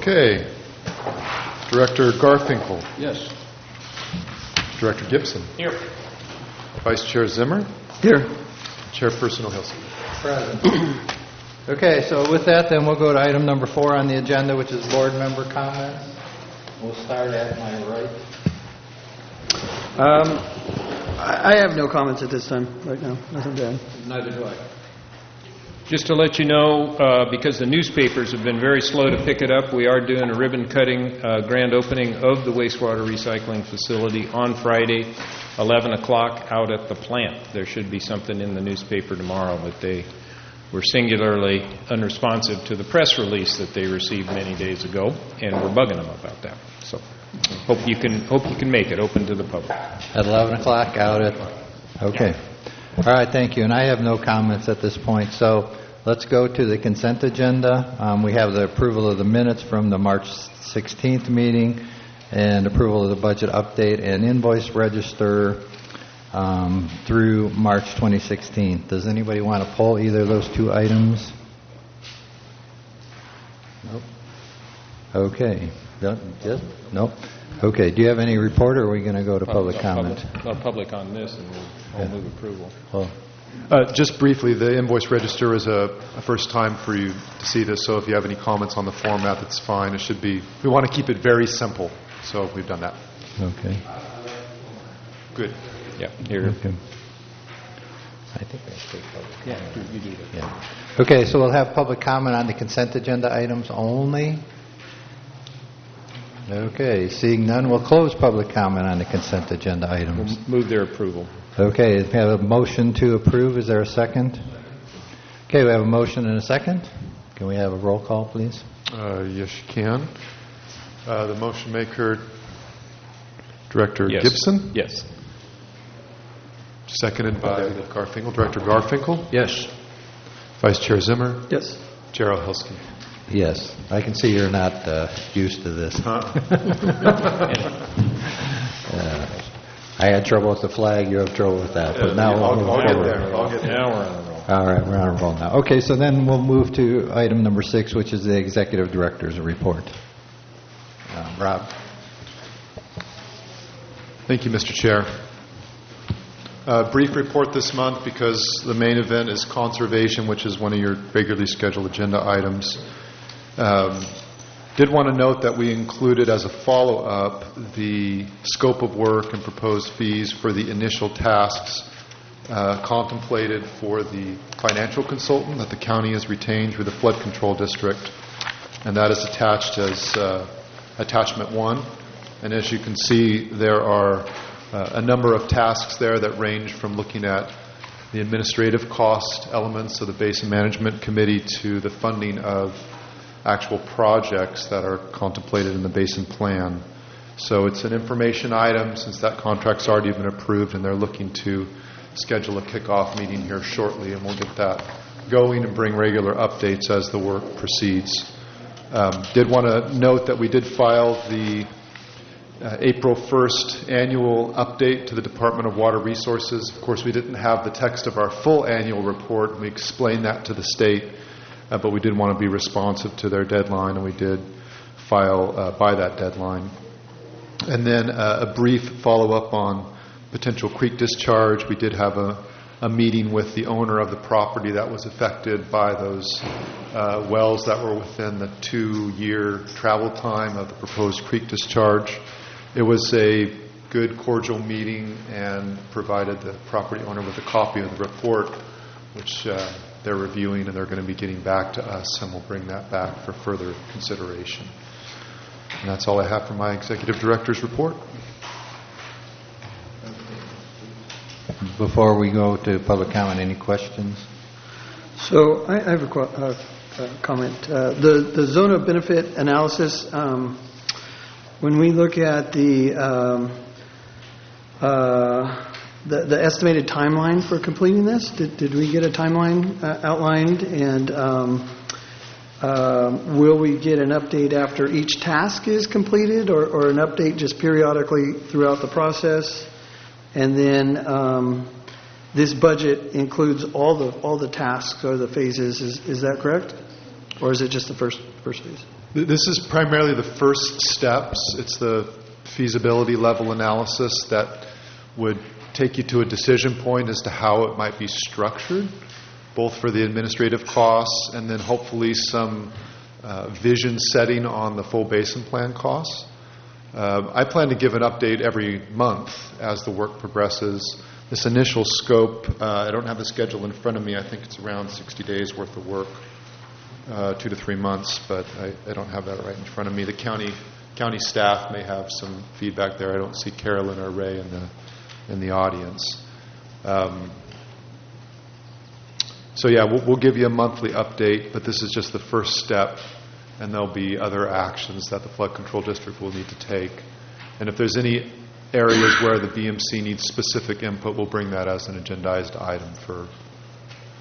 Okay. Director Garfinkel. Yes. Director Gibson. Here. Vice Chair Zimmer. Here. Chairperson O'Hilson. Present. Okay, so with that, then we'll go to item number 4 on the agenda, which is board member comments. We'll start at my right. I have no comments at this time, right now. Nothing bad. Neither do I. Just to let you know, because the newspapers have been very slow to pick it up, we are doing a ribbon-cutting grand opening of the wastewater recycling facility on Friday, 11 o'clock, out at the plant. There should be something in the newspaper tomorrow, but they were singularly unresponsive to the press release that they received many days ago, and we're bugging them about that. So hope you can make it open to the public. At 11 o'clock out at... Okay. All right, thank you. And I have no comments at this point. So let's go to the consent agenda. We have the approval of the minutes from the March 16th meeting and approval of the budget update and invoice register through March 2016. Does anybody want to pull either of those two items? Nope. Okay. Yes? Nope. Okay. Do you have any report, or are we going to go to public comment? Public on this, and we'll move approval. Well, Just briefly, the invoice register is a first time for you to see this, so if you have any comments on the format, that's fine. It should be, we want to keep it very simple, so we've done that. okay. Good. Yeah, here. Okay. I think that's good public. Yeah, you do that. Yeah. Okay, so we'll have public comment on the consent agenda items only. Okay, seeing none, we'll close public comment on the consent agenda items. We'll move their approval. Okay, we have a motion to approve. Is there a second? Okay, we have a motion and a second. Can we have a roll call, please? Yes, you can. The motion maker, Director Yes. Gibson. Yes. Seconded by Garfinkel. Director Garfinkel. Yes. Vice Chair Zimmer. Yes. Chair O'Hilson. Yes. I can see you're not used to this. I had trouble with the flag. You have trouble with that. But now I'll we'll get move there. I'll get there. Now we're on a roll. All right, we're on a roll now. Okay, so then we'll move to item number 6, which is the Executive Director's report. Rob. Thank you, Mr. Chair. Brief report this month because the main event is conservation, which is one of your regularly scheduled agenda items. Did want to note that we included as a follow-up the scope of work and proposed fees for the initial tasks contemplated for the financial consultant that the county has retained through the flood control district, and that is attached as attachment 1. And as you can see, there are a number of tasks there that range from looking at the administrative cost elements of the Basin Management Committee to the funding of actual projects that are contemplated in the Basin Plan. So it's an information item since that contract's already been approved, and they're looking to schedule a kickoff meeting here shortly, and we'll get that going and bring regular updates as the work proceeds. Did want to note that we did file the April 1st annual update to the Department of Water Resources. Of course, we didn't have the text of our full annual report. We explained that to the state, but we did want to be responsive to their deadline, and we did file by that deadline. And then a brief follow-up on potential creek discharge. We did have a meeting with the owner of the property that was affected by those wells that were within the 2-year travel time of the proposed creek discharge. It was a good, cordial meeting and provided the property owner with a copy of the report, which they're reviewing, and they're going to be getting back to us, and we'll bring that back for further consideration. And that's all I have for my Executive Director's report. Before we go to public comment, any questions? So I have a comment. The zone of benefit analysis, when we look at the estimated timeline for completing this, did we get a timeline outlined? And will we get an update after each task is completed, or an update just periodically throughout the process? And then this budget includes all the tasks or the phases. Is that correct? Or is it just the first phase? This is primarily the first steps. It's the feasibility level analysis that would take you to a decision point as to how it might be structured, both for the administrative costs and then hopefully some vision setting on the full basin plan costs. I plan to give an update every month as the work progresses. This initial scope, I don't have the schedule in front of me. I think it's around 60 days worth of work, 2 to 3 months, but I don't have that right in front of me. The county staff may have some feedback there. I don't see Carolyn or Ray in the audience. So yeah, we'll give you a monthly update, but this is just the first step, and there'll be other actions that the Flood Control District will need to take. And if there's any areas where the BMC needs specific input, we'll bring that as an agendized item for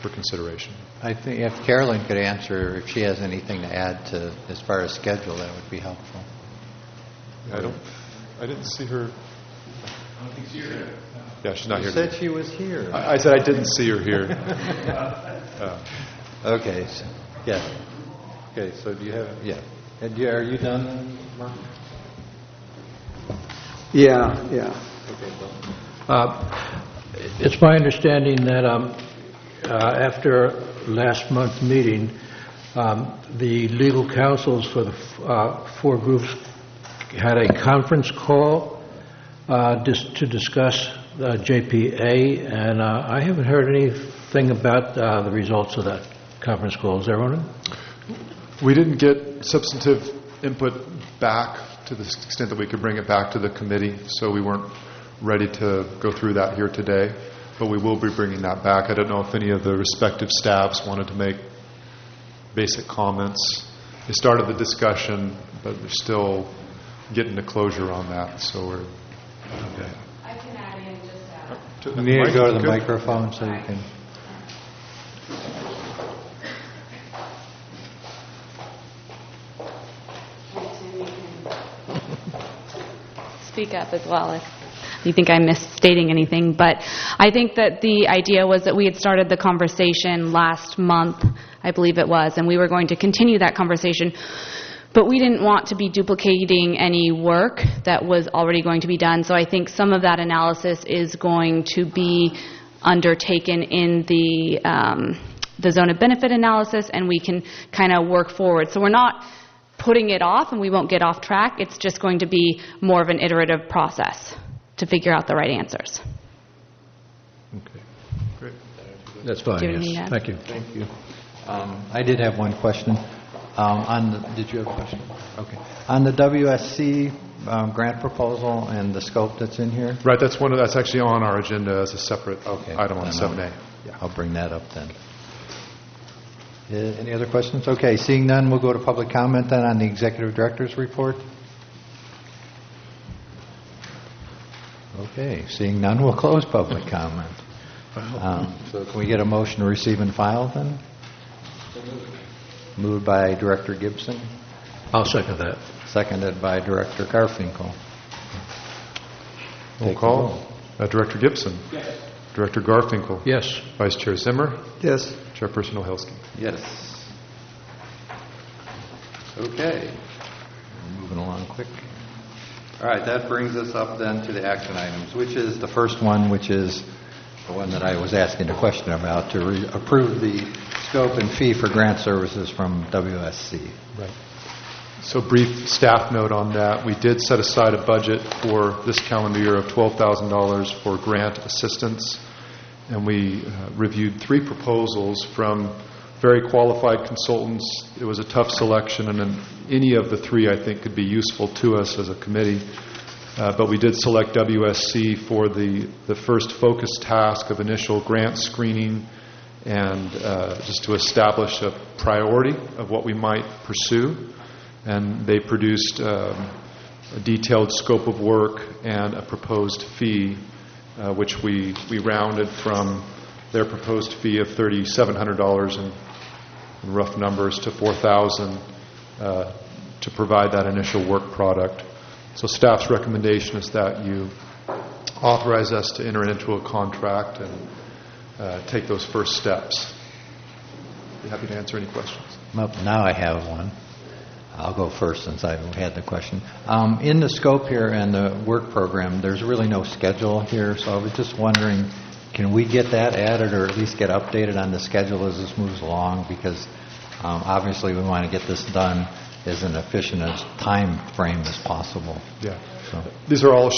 consideration. I think if Carolyn could answer if she has anything to add to as far as schedule, that would be helpful. I didn't see her. I don't think she's here. Yeah, she's not here. You said she was here. I said I didn't see her here. Okay. So, yeah. Okay. So do you have? Yeah. Are you done, Mark? Yeah. Okay. Bill. It's my understanding that after last month's meeting, the legal counsels for the 4 groups had a conference call just to discuss JPA, and I haven't heard anything about the results of that conference call. Is there one? We didn't get substantive input back to the extent that we could bring it back to the committee, so we weren't ready to go through that here today, but we will be bringing that back. I don't know if any of the respective staffs wanted to make basic comments. They started the discussion, but they're still getting to closure on that, so we're... Okay. I can add in just that. You need to go to the microphone so you can... Speak up as well if you think I'm misstating anything. But I think that the idea was that we had started the conversation last month, I believe it was, and we were going to continue that conversation. But we didn't want to be duplicating any work that was already going to be done. So I think some of that analysis is going to be undertaken in the zone of benefit analysis, and we can kind of work forward. So we're not putting it off, and we won't get off track. It's just going to be more of an iterative process to figure out the right answers. Okay, great. That's fine, Do you have anything to yes. add? Thank you. Thank you. I did have one question. Did you have a question? Okay. On the WSC grant proposal and the scope that's in here? Right, that's actually on our agenda as a separate item on then 7A. I'll bring that up then. Any other questions? Okay, seeing none, we'll go to public comment then on the Executive Director's report. Okay, seeing none, we'll close public comment. So can we get a motion to receive and file then? Moved by Director Gibson, I'll second that. seconded by Director Garfinkel. Roll call. Director Gibson. Yes. Director Garfinkel. Yes. Vice Chair Zimmer. Yes. Chairperson Ohelski. Yes. Okay. We're moving along quick. All right, that brings us up then to the action items, which is the first one, which is the one that I was asking a question about, to approve the scope and fee for grant services from WSC. Right. So brief staff note on that. We did set aside a budget for this calendar year of $12,000 for grant assistance, and we reviewed 3 proposals from very qualified consultants. It was a tough selection, and any of the 3 I think could be useful to us as a committee. But we did select WSC for the first focus task of initial grant screening and just to establish a priority of what we might pursue. And they produced a detailed scope of work and a proposed fee, which we rounded from their proposed fee of $3,700 in rough numbers to $4,000 to provide that initial work product. So staff's recommendation is that you authorize us to enter into a contract and take those first steps. be happy to answer any questions. Well, now I have one. I'll go first since I had the question. In the scope here and the work program, there's really no schedule here, so I was just wondering, can we get that added or at least get updated on the schedule as this moves along? Because obviously we want to get this done as an efficient as time frame as possible. Yeah. So. These are all,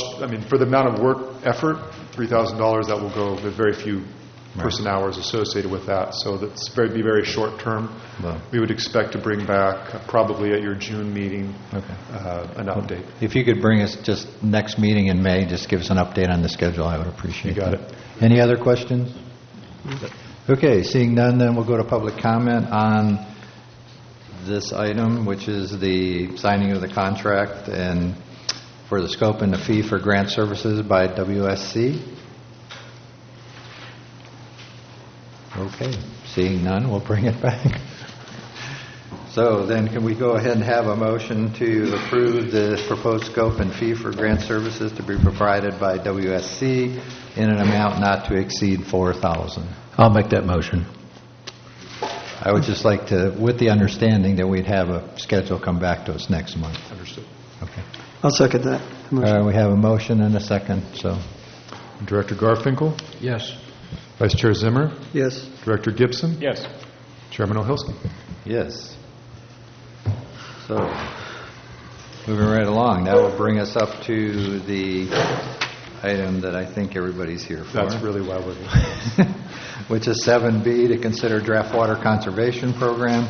for the amount of work effort, $3,000, that will go with very few person hours associated with that. So that's be very short term. Well, we would expect to bring back probably at your June meeting an update. If you could bring us just next meeting in May, just give us an update on the schedule, I would appreciate You got that. it. Any other questions? Okay, seeing none, then we'll go to public comment on this item, which is the signing of the contract and for the scope and the fee for grant services by WSC. Okay, seeing none, we'll bring it back. So then can we go ahead and have a motion to approve the proposed scope and fee for grant services to be provided by WSC in an amount not to exceed $4,000? I'll make that motion. I would just like to, with the understanding that we'd have a schedule come back to us next month. Understood. Okay. I'll second that motion. We have a motion and a second, so. Director Garfinkel, Yes. Vice Chair Zimmer, Yes. Director Gibson, Yes. Chairman O'Hilsky. Yes. So, moving right along, that will bring us up to the item that I think everybody's here for. That's really why we're here. Which is 7B, to consider draft water conservation program.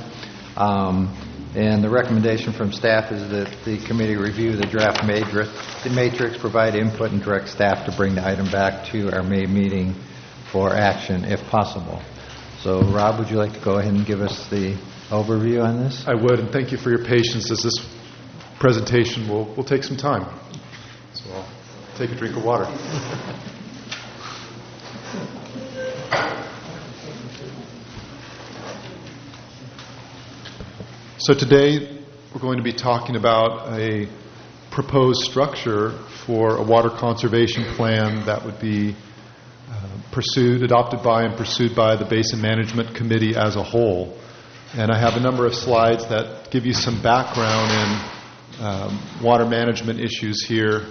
And the recommendation from staff is that the committee review the draft matrix, provide input, and direct staff to bring the item back to our May meeting for action if possible. So, Rob, would you like to go ahead and give us the overview on this? I would, and thank you for your patience as this presentation will take some time. So I'll take a drink of water. So today we're going to be talking about a proposed structure for a water conservation plan that would be adopted by and pursued by the Basin Management Committee as a whole. And I have a number of slides that give you some background in water management issues here.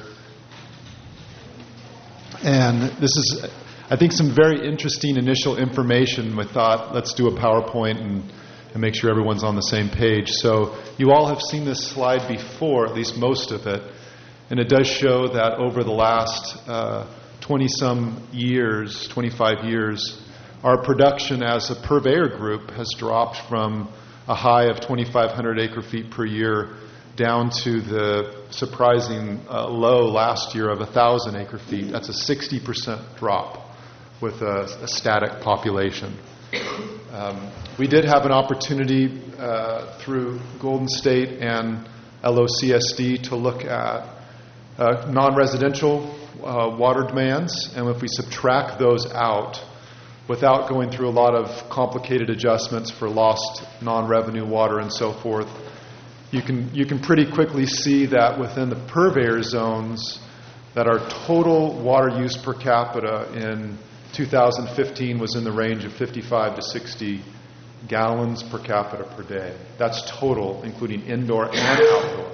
And this is, I think, some very interesting initial information. We thought, let's do a PowerPoint and make sure everyone's on the same page. So you all have seen this slide before, at least most of it. And it does show that over the last 20-some years, 25 years, our production as a purveyor group has dropped from a high of 2,500 acre-feet per year down to the surprising low last year of 1,000 acre-feet. That's a 60% drop with a static population. We did have an opportunity through Golden State and LOCSD to look at non-residential water demands, and if we subtract those out, without going through a lot of complicated adjustments for lost non-revenue water and so forth, you can pretty quickly see that within the purveyor zones that our total water use per capita in 2015 was in the range of 55 to 60 gallons per capita per day. That's total, including indoor and outdoor.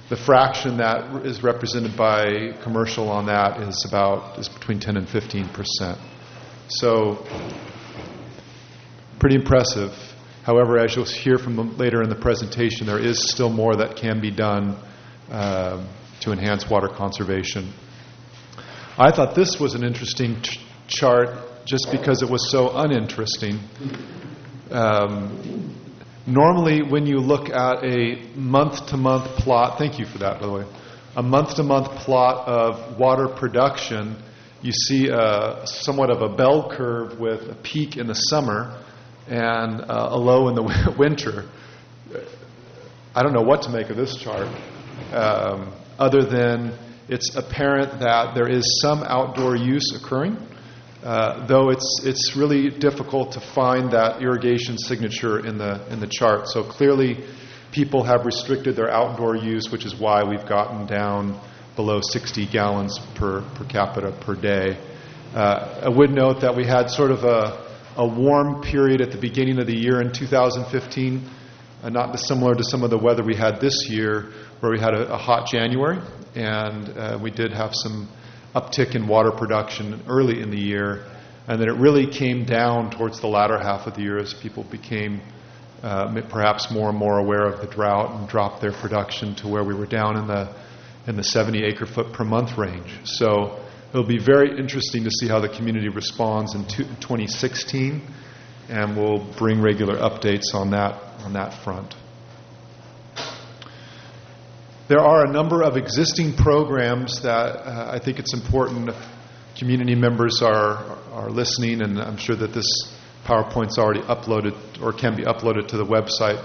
The fraction that is represented by commercial on that is between 10 and 15%. So, pretty impressive. However, as you'll hear from later in the presentation, there is still more that can be done to enhance water conservation. I thought this was an interesting chart just because it was so uninteresting. Normally, when you look at a month-to-month plot, thank you for that, by the way, a month-to-month plot of water production, you see somewhat of a bell curve with a peak in the summer and a low in the winter. I don't know what to make of this chart, other than it's apparent that there is some outdoor use occurring, though it's really difficult to find that irrigation signature in the chart. So clearly, people have restricted their outdoor use, which is why we've gotten down below 60 gallons per capita per day. I would note that we had sort of a warm period at the beginning of the year in 2015, not dissimilar to some of the weather we had this year, where we had a hot January, and we did have some uptick in water production early in the year, and then it really came down towards the latter half of the year as people became perhaps more and more aware of the drought and dropped their production to where we were down in the 70 acre-foot per month range. So it'll be very interesting to see how the community responds in 2016, and we'll bring regular updates on that front. There are a number of existing programs that I think it's important if community members are listening, and I'm sure that this PowerPoint's already uploaded or can be uploaded to the website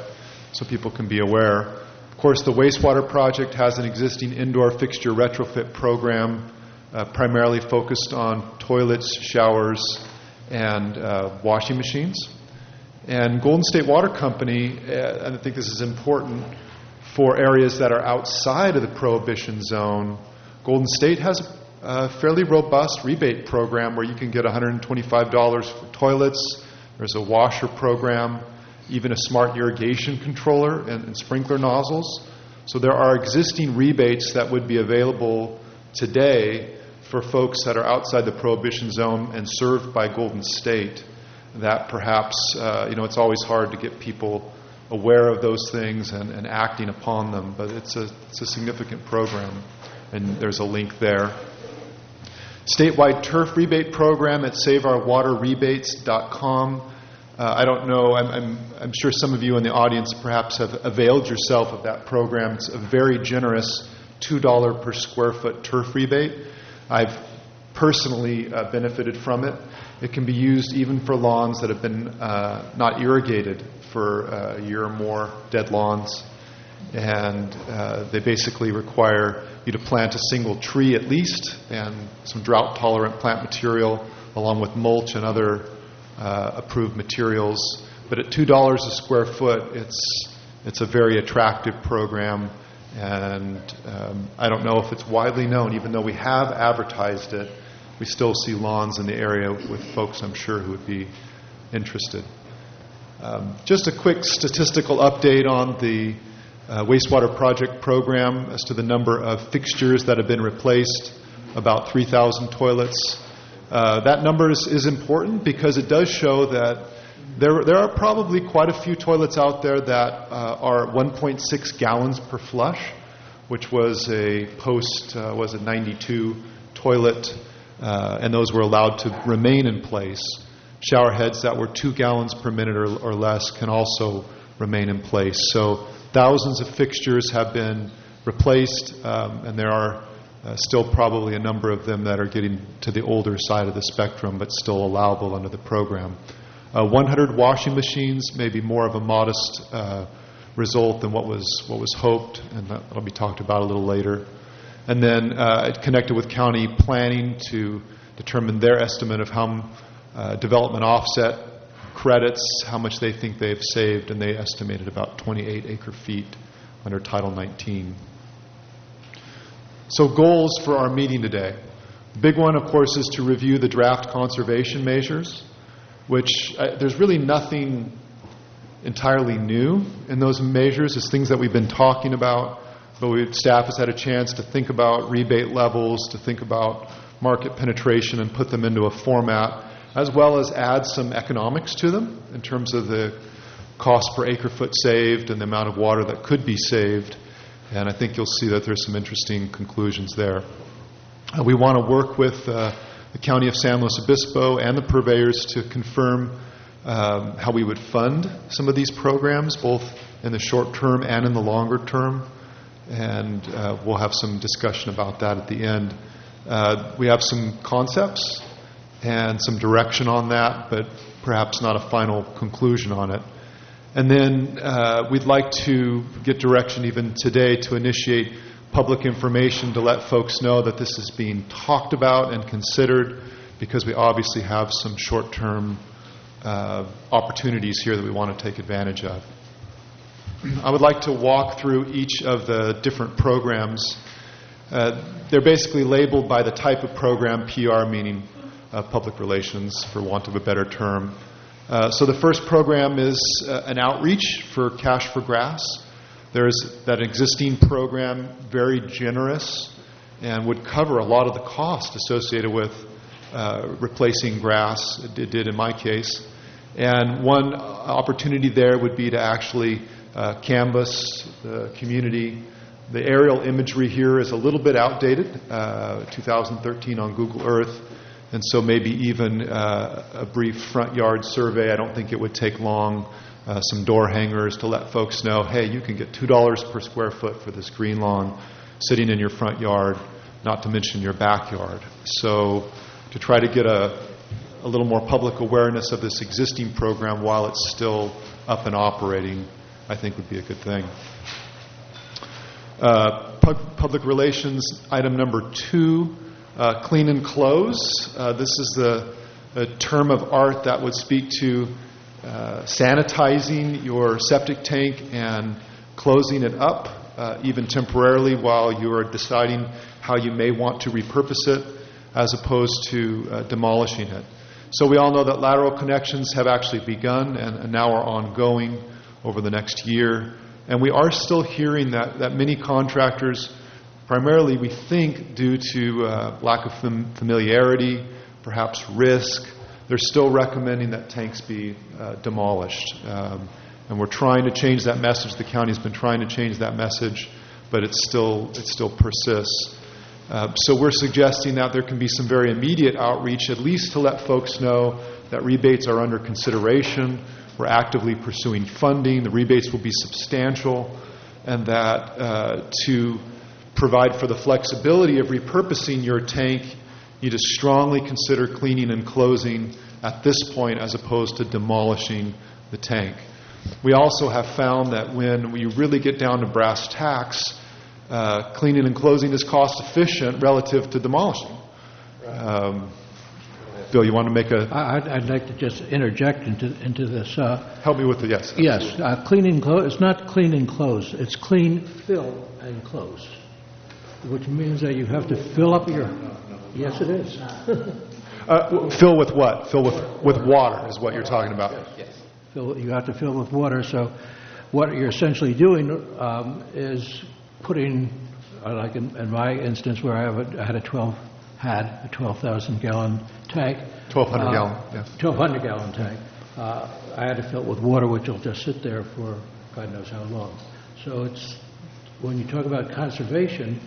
so people can be aware. Of course, the wastewater project has an existing indoor fixture retrofit program primarily focused on toilets, showers, and washing machines. And Golden State Water Company, and I think this is important for areas that are outside of the prohibition zone, Golden State has a fairly robust rebate program where you can get $125 for toilets. There's a washer program, even a smart irrigation controller and sprinkler nozzles. So there are existing rebates that would be available today for folks that are outside the prohibition zone and served by Golden State. That perhaps, it's always hard to get people aware of those things and acting upon them, but it's a significant program, and there's a link there. Statewide turf rebate program at SaveOurWaterRebates.com. I don't know, I'm sure some of you in the audience perhaps have availed yourself of that program. It's a very generous $2 per square foot turf rebate. I've personally benefited from it. It can be used even for lawns that have been not irrigated for a year or more, dead lawns. And they basically require you to plant a single tree at least and some drought-tolerant plant material along with mulch and other approved materials. But at $2 a square foot, it's a very attractive program. And I don't know if it's widely known. Even though we have advertised it, we still see lawns in the area with folks, I'm sure, who would be interested. Just a quick statistical update on the wastewater project program as to the number of fixtures that have been replaced, about 3,000 toilets. That number is important because it does show that there are probably quite a few toilets out there that are 1.6 gallons per flush, which was a post-92 toilet, and those were allowed to remain in place. Shower heads that were 2 gallons per minute or less can also remain in place. So thousands of fixtures have been replaced, and there are still probably a number of them that are getting to the older side of the spectrum, but still allowable under the program. 100 washing machines may be more of a modest result than what was hoped, and that'll be talked about a little later. And then it connected with county planning to determine their estimate of how development offset credits, how much they think they've saved, and they estimated about 28 acre-feet under Title 19. So goals for our meeting today. The big one, of course, is to review the draft conservation measures, which there's really nothing entirely new in those measures. It's things that we've been talking about, but staff has had a chance to think about rebate levels, to think about market penetration and put them into a format, as well as add some economics to them in terms of the cost per acre foot saved and the amount of water that could be saved. And I think you'll see that there's some interesting conclusions there. We want to work with the County of San Luis Obispo and the purveyors to confirm how we would fund some of these programs, both in the short term and in the longer term. And we'll have some discussion about that at the end. We have some concepts and some direction on that, but perhaps not a final conclusion on it. And then we'd like to get direction even today to initiate public information to let folks know that this is being talked about and considered, because we obviously have some short-term opportunities here that we want to take advantage of. I would like to walk through each of the different programs. They're basically labeled by the type of program, PR meaning public relations, for want of a better term. So the first program is an outreach for Cash for Grass. There's that existing program, very generous, and would cover a lot of the cost associated with replacing grass. It did in my case. And one opportunity there would be to actually canvass the community. The aerial imagery here is a little bit outdated, 2013 on Google Earth, and so maybe even a brief front yard survey. I don't think it would take long. Some door hangers to let folks know, hey, you can get $2 per square foot for this green lawn sitting in your front yard, not to mention your backyard. So to try to get a little more public awareness of this existing program while it's still up and operating, I think would be a good thing. Public relations, item number 2, clean and close. This is a term of art that would speak to sanitizing your septic tank and closing it up, even temporarily, while you are deciding how you may want to repurpose it, as opposed to demolishing it. So we all know that lateral connections have actually begun and now are ongoing over the next year. And we are still hearing that many contractors, primarily we think due to lack of familiarity, perhaps risk, they're still recommending that tanks be demolished. And we're trying to change that message. The county's been trying to change that message, but it still persists. So we're suggesting that there can be some very immediate outreach, at least to let folks know that rebates are under consideration. We're actively pursuing funding. The rebates will be substantial, and that to provide for the flexibility of repurposing your tank, you need to strongly consider cleaning and closing at this point as opposed to demolishing the tank. We also have found that when we really get down to brass tacks, cleaning and closing is cost efficient relative to demolishing. Bill, you want to make a... I'd like to just interject into this. Help me with the yes. Yes, clean and close. It's not clean and close. It's clean, fill, and close, which means that you have to fill up your... Yes, it is. Fill with what? Fill with water is what you're talking about. Yes. You have to fill with water. So what you're essentially doing is putting, like in my instance where I had a 12,000 gallon tank. 1,200 gallon, yeah. 1,200 gallon tank. I had to fill it with water, which will just sit there for God knows how long. So it's, when you talk about conservation,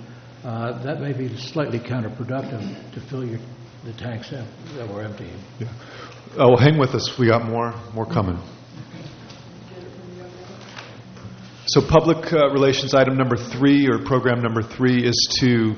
that may be slightly counterproductive to fill the tanks that were emptying. Yeah. Oh, well, hang with us. We got more coming. So public relations item number 3, or program number 3, is to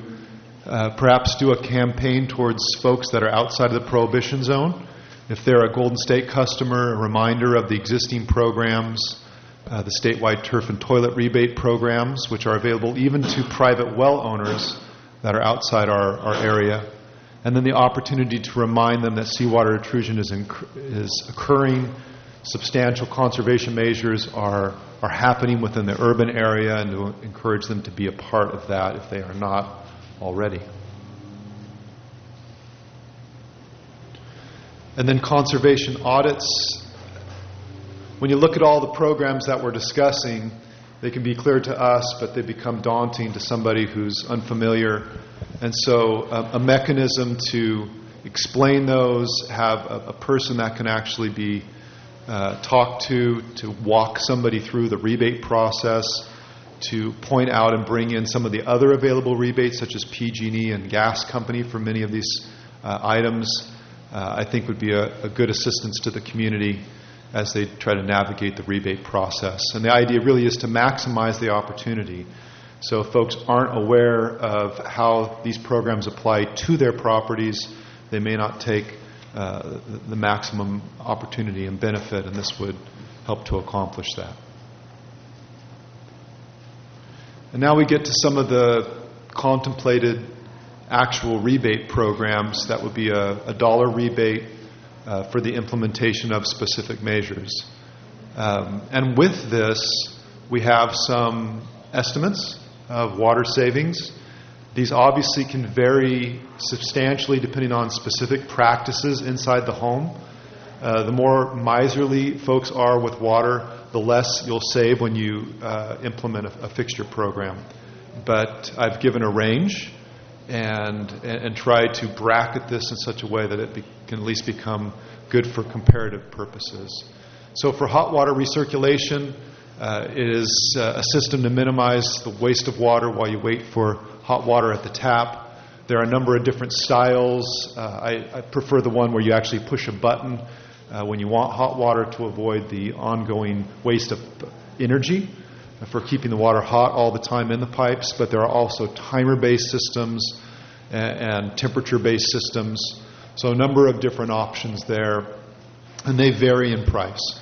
perhaps do a campaign towards folks that are outside of the prohibition zone. If they're a Golden State customer, a reminder of the existing programs, the statewide turf and toilet rebate programs, which are available even to private well owners that are outside our area. And then the opportunity to remind them that seawater intrusion is occurring, substantial conservation measures are happening within the urban area, and to encourage them to be a part of that if they are not already. And then conservation audits. When you look at all the programs that we're discussing, they can be clear to us, but they become daunting to somebody who's unfamiliar. And so a mechanism to explain those, have a person that can actually be talked to walk somebody through the rebate process, to point out and bring in some of the other available rebates, such as PG&E and gas company for many of these items, I think would be a good assistance to the community as they try to navigate the rebate process. And the idea really is to maximize the opportunity. So if folks aren't aware of how these programs apply to their properties, they may not take the maximum opportunity and benefit, and this would help to accomplish that. And now we get to some of the contemplated actual rebate programs. That would be a dollar rebate for the implementation of specific measures. And with this, we have some estimates of water savings. These obviously can vary substantially depending on specific practices inside the home. The more miserly folks are with water, the less you'll save when you implement a fixture program. But I've given a range and tried to bracket this in such a way that it can at least become good for comparative purposes. So for hot water recirculation, it is a system to minimize the waste of water while you wait for hot water at the tap. There are a number of different styles. I prefer the one where you actually push a button when you want hot water to avoid the ongoing waste of energy for keeping the water hot all the time in the pipes. But there are also timer-based systems and temperature-based systems. So a number of different options there, and they vary in price.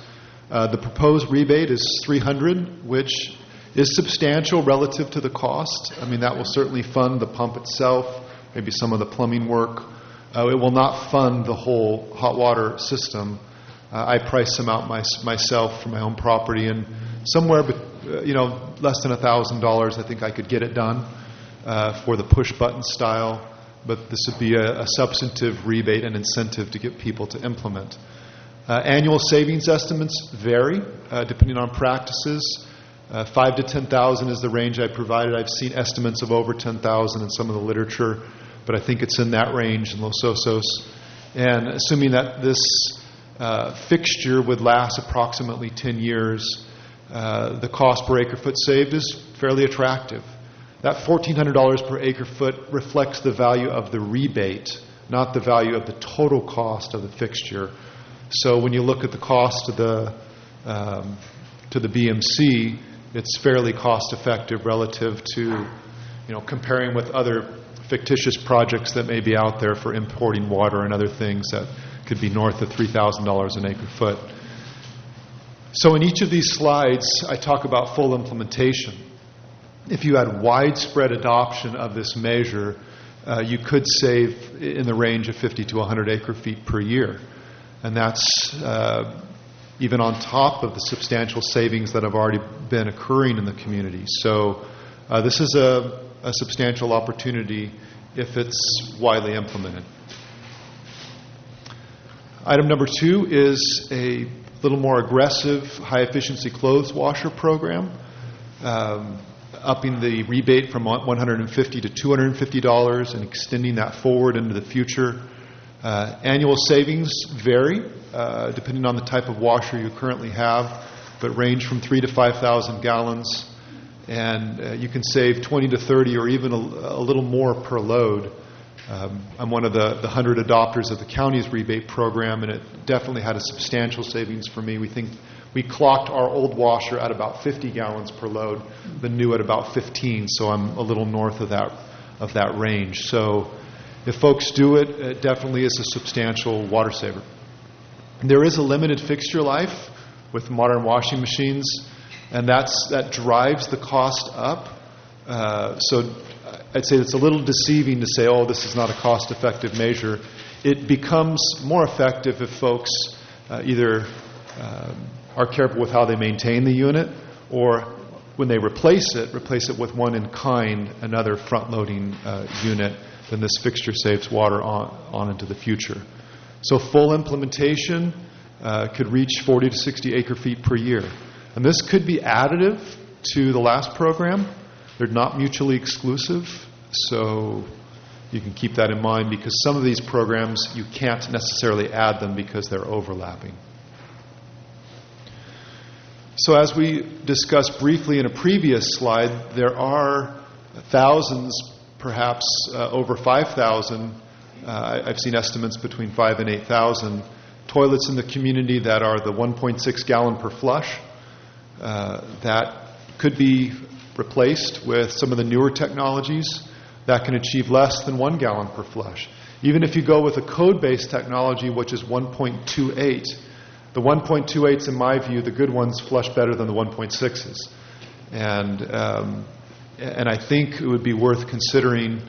The proposed rebate is $300, which is substantial relative to the cost. I mean, that will certainly fund the pump itself, maybe some of the plumbing work. It will not fund the whole hot water system. I priced them out myself for my own property, and somewhere less than $1,000 I think I could get it done for the push button style, but this would be a substantive rebate and incentive to get people to implement. Annual savings estimates vary depending on practices. 5 to 10,000 is the range I provided. I've seen estimates of over 10,000 in some of the literature, but I think it's in that range in Los Osos. And assuming that this fixture would last approximately 10 years, the cost per acre foot saved is fairly attractive. That $1,400 per acre foot reflects the value of the rebate, not the value of the total cost of the fixture. So when you look at the cost to the BMC, it's fairly cost effective relative to comparing with other fictitious projects that may be out there for importing water and other things that could be north of $3,000 an acre foot. So in each of these slides, I talk about full implementation. If you had widespread adoption of this measure, you could save in the range of 50 to 100 acre feet per year. And that's even on top of the substantial savings that have already been occurring in the community. So this is a substantial opportunity if it's widely implemented. Item number 2 is a little more aggressive high-efficiency clothes washer program, upping the rebate from $150 to $250 and extending that forward into the future. Annual savings vary depending on the type of washer you currently have, but range from 3,000 to 5,000 gallons, and you can save 20 to 30 or even a little more per load. I'm one of the 100 adopters of the county's rebate program, and it definitely had a substantial savings for me. We think we clocked our old washer at about 50 gallons per load, the new at about 15, so I'm a little north of that range. So if folks do it, it definitely is a substantial water saver. There is a limited fixture life with modern washing machines, and that drives the cost up. So I'd say it's a little deceiving to say, oh, this is not a cost-effective measure. It becomes more effective if folks either are careful with how they maintain the unit, or when they replace it with one in kind, another front-loading unit. Then this fixture saves water on into the future. So full implementation could reach 40 to 60 acre feet per year. And this could be additive to the last program. They're not mutually exclusive, so you can keep that in mind, because some of these programs you can't necessarily add them because they're overlapping. So as we discussed briefly in a previous slide, there are thousands, perhaps over 5,000, I've seen estimates between 5,000 and 8,000 toilets in the community that are the 1.6 gallon per flush. That could be replaced with some of the newer technologies that can achieve less than 1 gallon per flush. Even if you go with a code-based technology, which is 1.28, the 1.28s, in my view, the good ones flush better than the 1.6s. And I think it would be worth considering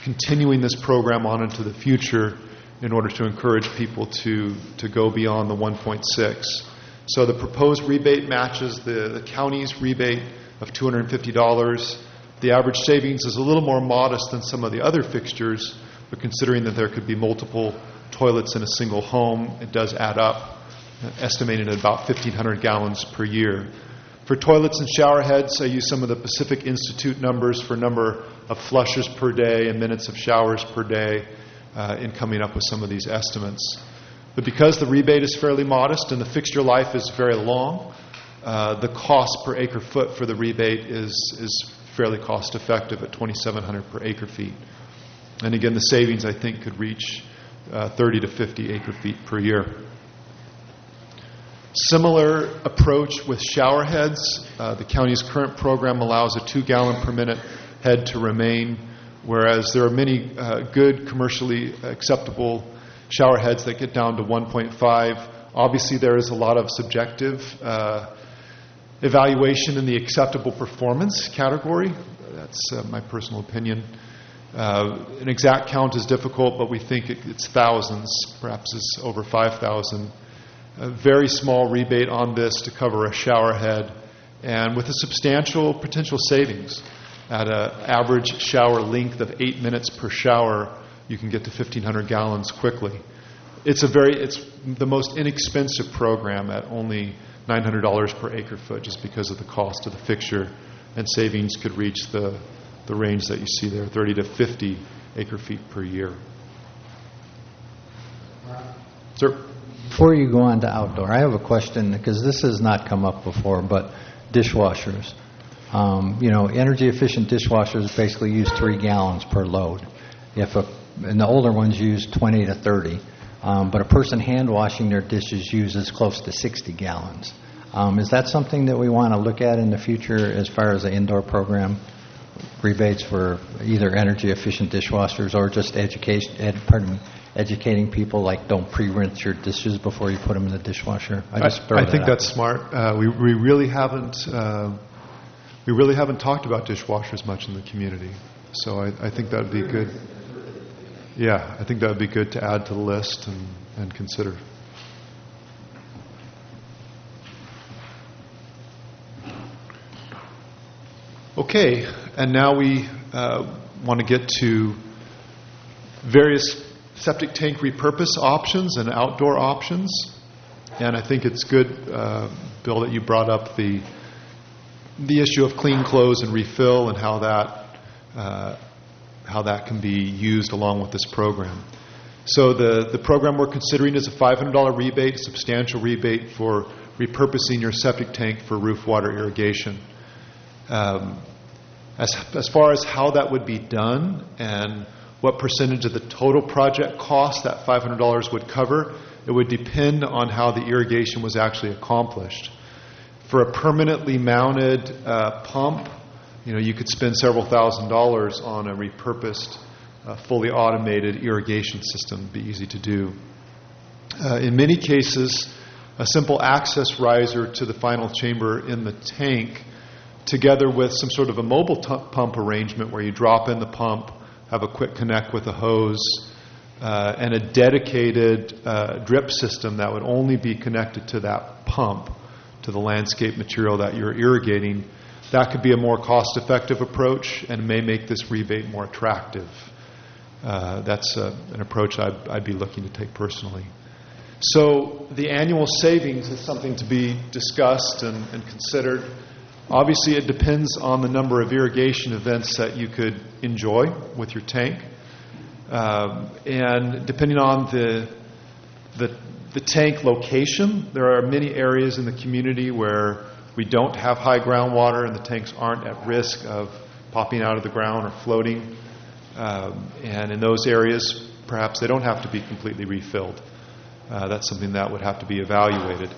continuing this program on into the future in order to encourage people to go beyond the 1.6. So the proposed rebate matches the county's rebate of $250. The average savings is a little more modest than some of the other fixtures, but considering that there could be multiple toilets in a single home, it does add up, estimated at about 1,500 gallons per year. For toilets and shower heads, I use some of the Pacific Institute numbers for number of flushes per day and minutes of showers per day in coming up with some of these estimates. But because the rebate is fairly modest and the fixture life is very long, the cost per acre foot for the rebate is fairly cost effective at $2,700 per acre feet. And again, the savings, I think, could reach 30 to 50 acre feet per year. Similar approach with shower heads. The county's current program allows a 2 gallon per minute head to remain, whereas there are many good commercially acceptable shower heads that get down to 1.5. Obviously, there is a lot of subjective evaluation in the acceptable performance category. That's my personal opinion. An exact count is difficult, but we think it's thousands, perhaps it's over 5,000. A very small rebate on this to cover a shower head, and with a substantial potential savings. At an average shower length of 8 minutes per shower, you can get to 1,500 gallons quickly. It's the most inexpensive program at only $900 per acre foot, just because of the cost of the fixture, and savings could reach the range that you see there, 30 to 50 acre feet per year. Sir? Before you go on to outdoor, I have a question, because this has not come up before, but dishwashers. Energy efficient dishwashers basically use 3 gallons per load. And the older ones use 20 to 30. But a person hand washing their dishes uses close to 60 gallons. Is that something that we want to look at in the future as far as the indoor program? Rebates for either energy efficient dishwashers or just educating people, like don't pre-rinse your dishes before you put them in the dishwasher. I think that's smart. We really haven't talked about dishwashers much in the community, so I think that would be good. Yeah, I think that would be good to add to the list and consider. Okay, and now we want to get to various septic tank repurpose options and outdoor options. And I think it's good, Bill, that you brought up the issue of clean close and refill and how that can be used along with this program. So the program we're considering is a $500 rebate, a substantial rebate for repurposing your septic tank for roof water irrigation. As far as how that would be done and what percentage of the total project cost that $500 would cover, it would depend on how the irrigation was actually accomplished. For a permanently mounted pump, you could spend several $1,000s on a repurposed, fully automated irrigation system. It'd be easy to do. In many cases, a simple access riser to the final chamber in the tank, together with some sort of a mobile pump arrangement where you drop in the pump, have a quick connect with a hose, and a dedicated drip system that would only be connected to that pump, to the landscape material that you're irrigating. That could be a more cost-effective approach and may make this rebate more attractive. That's an approach I'd be looking to take personally. So the annual savings is something to be discussed and considered. Obviously, it depends on the number of irrigation events that you could enjoy with your tank. And depending on the tank location, there are many areas in the community where we don't have high groundwater and the tanks aren't at risk of popping out of the ground or floating. And in those areas, perhaps they don't have to be completely refilled. That's something that would have to be evaluated.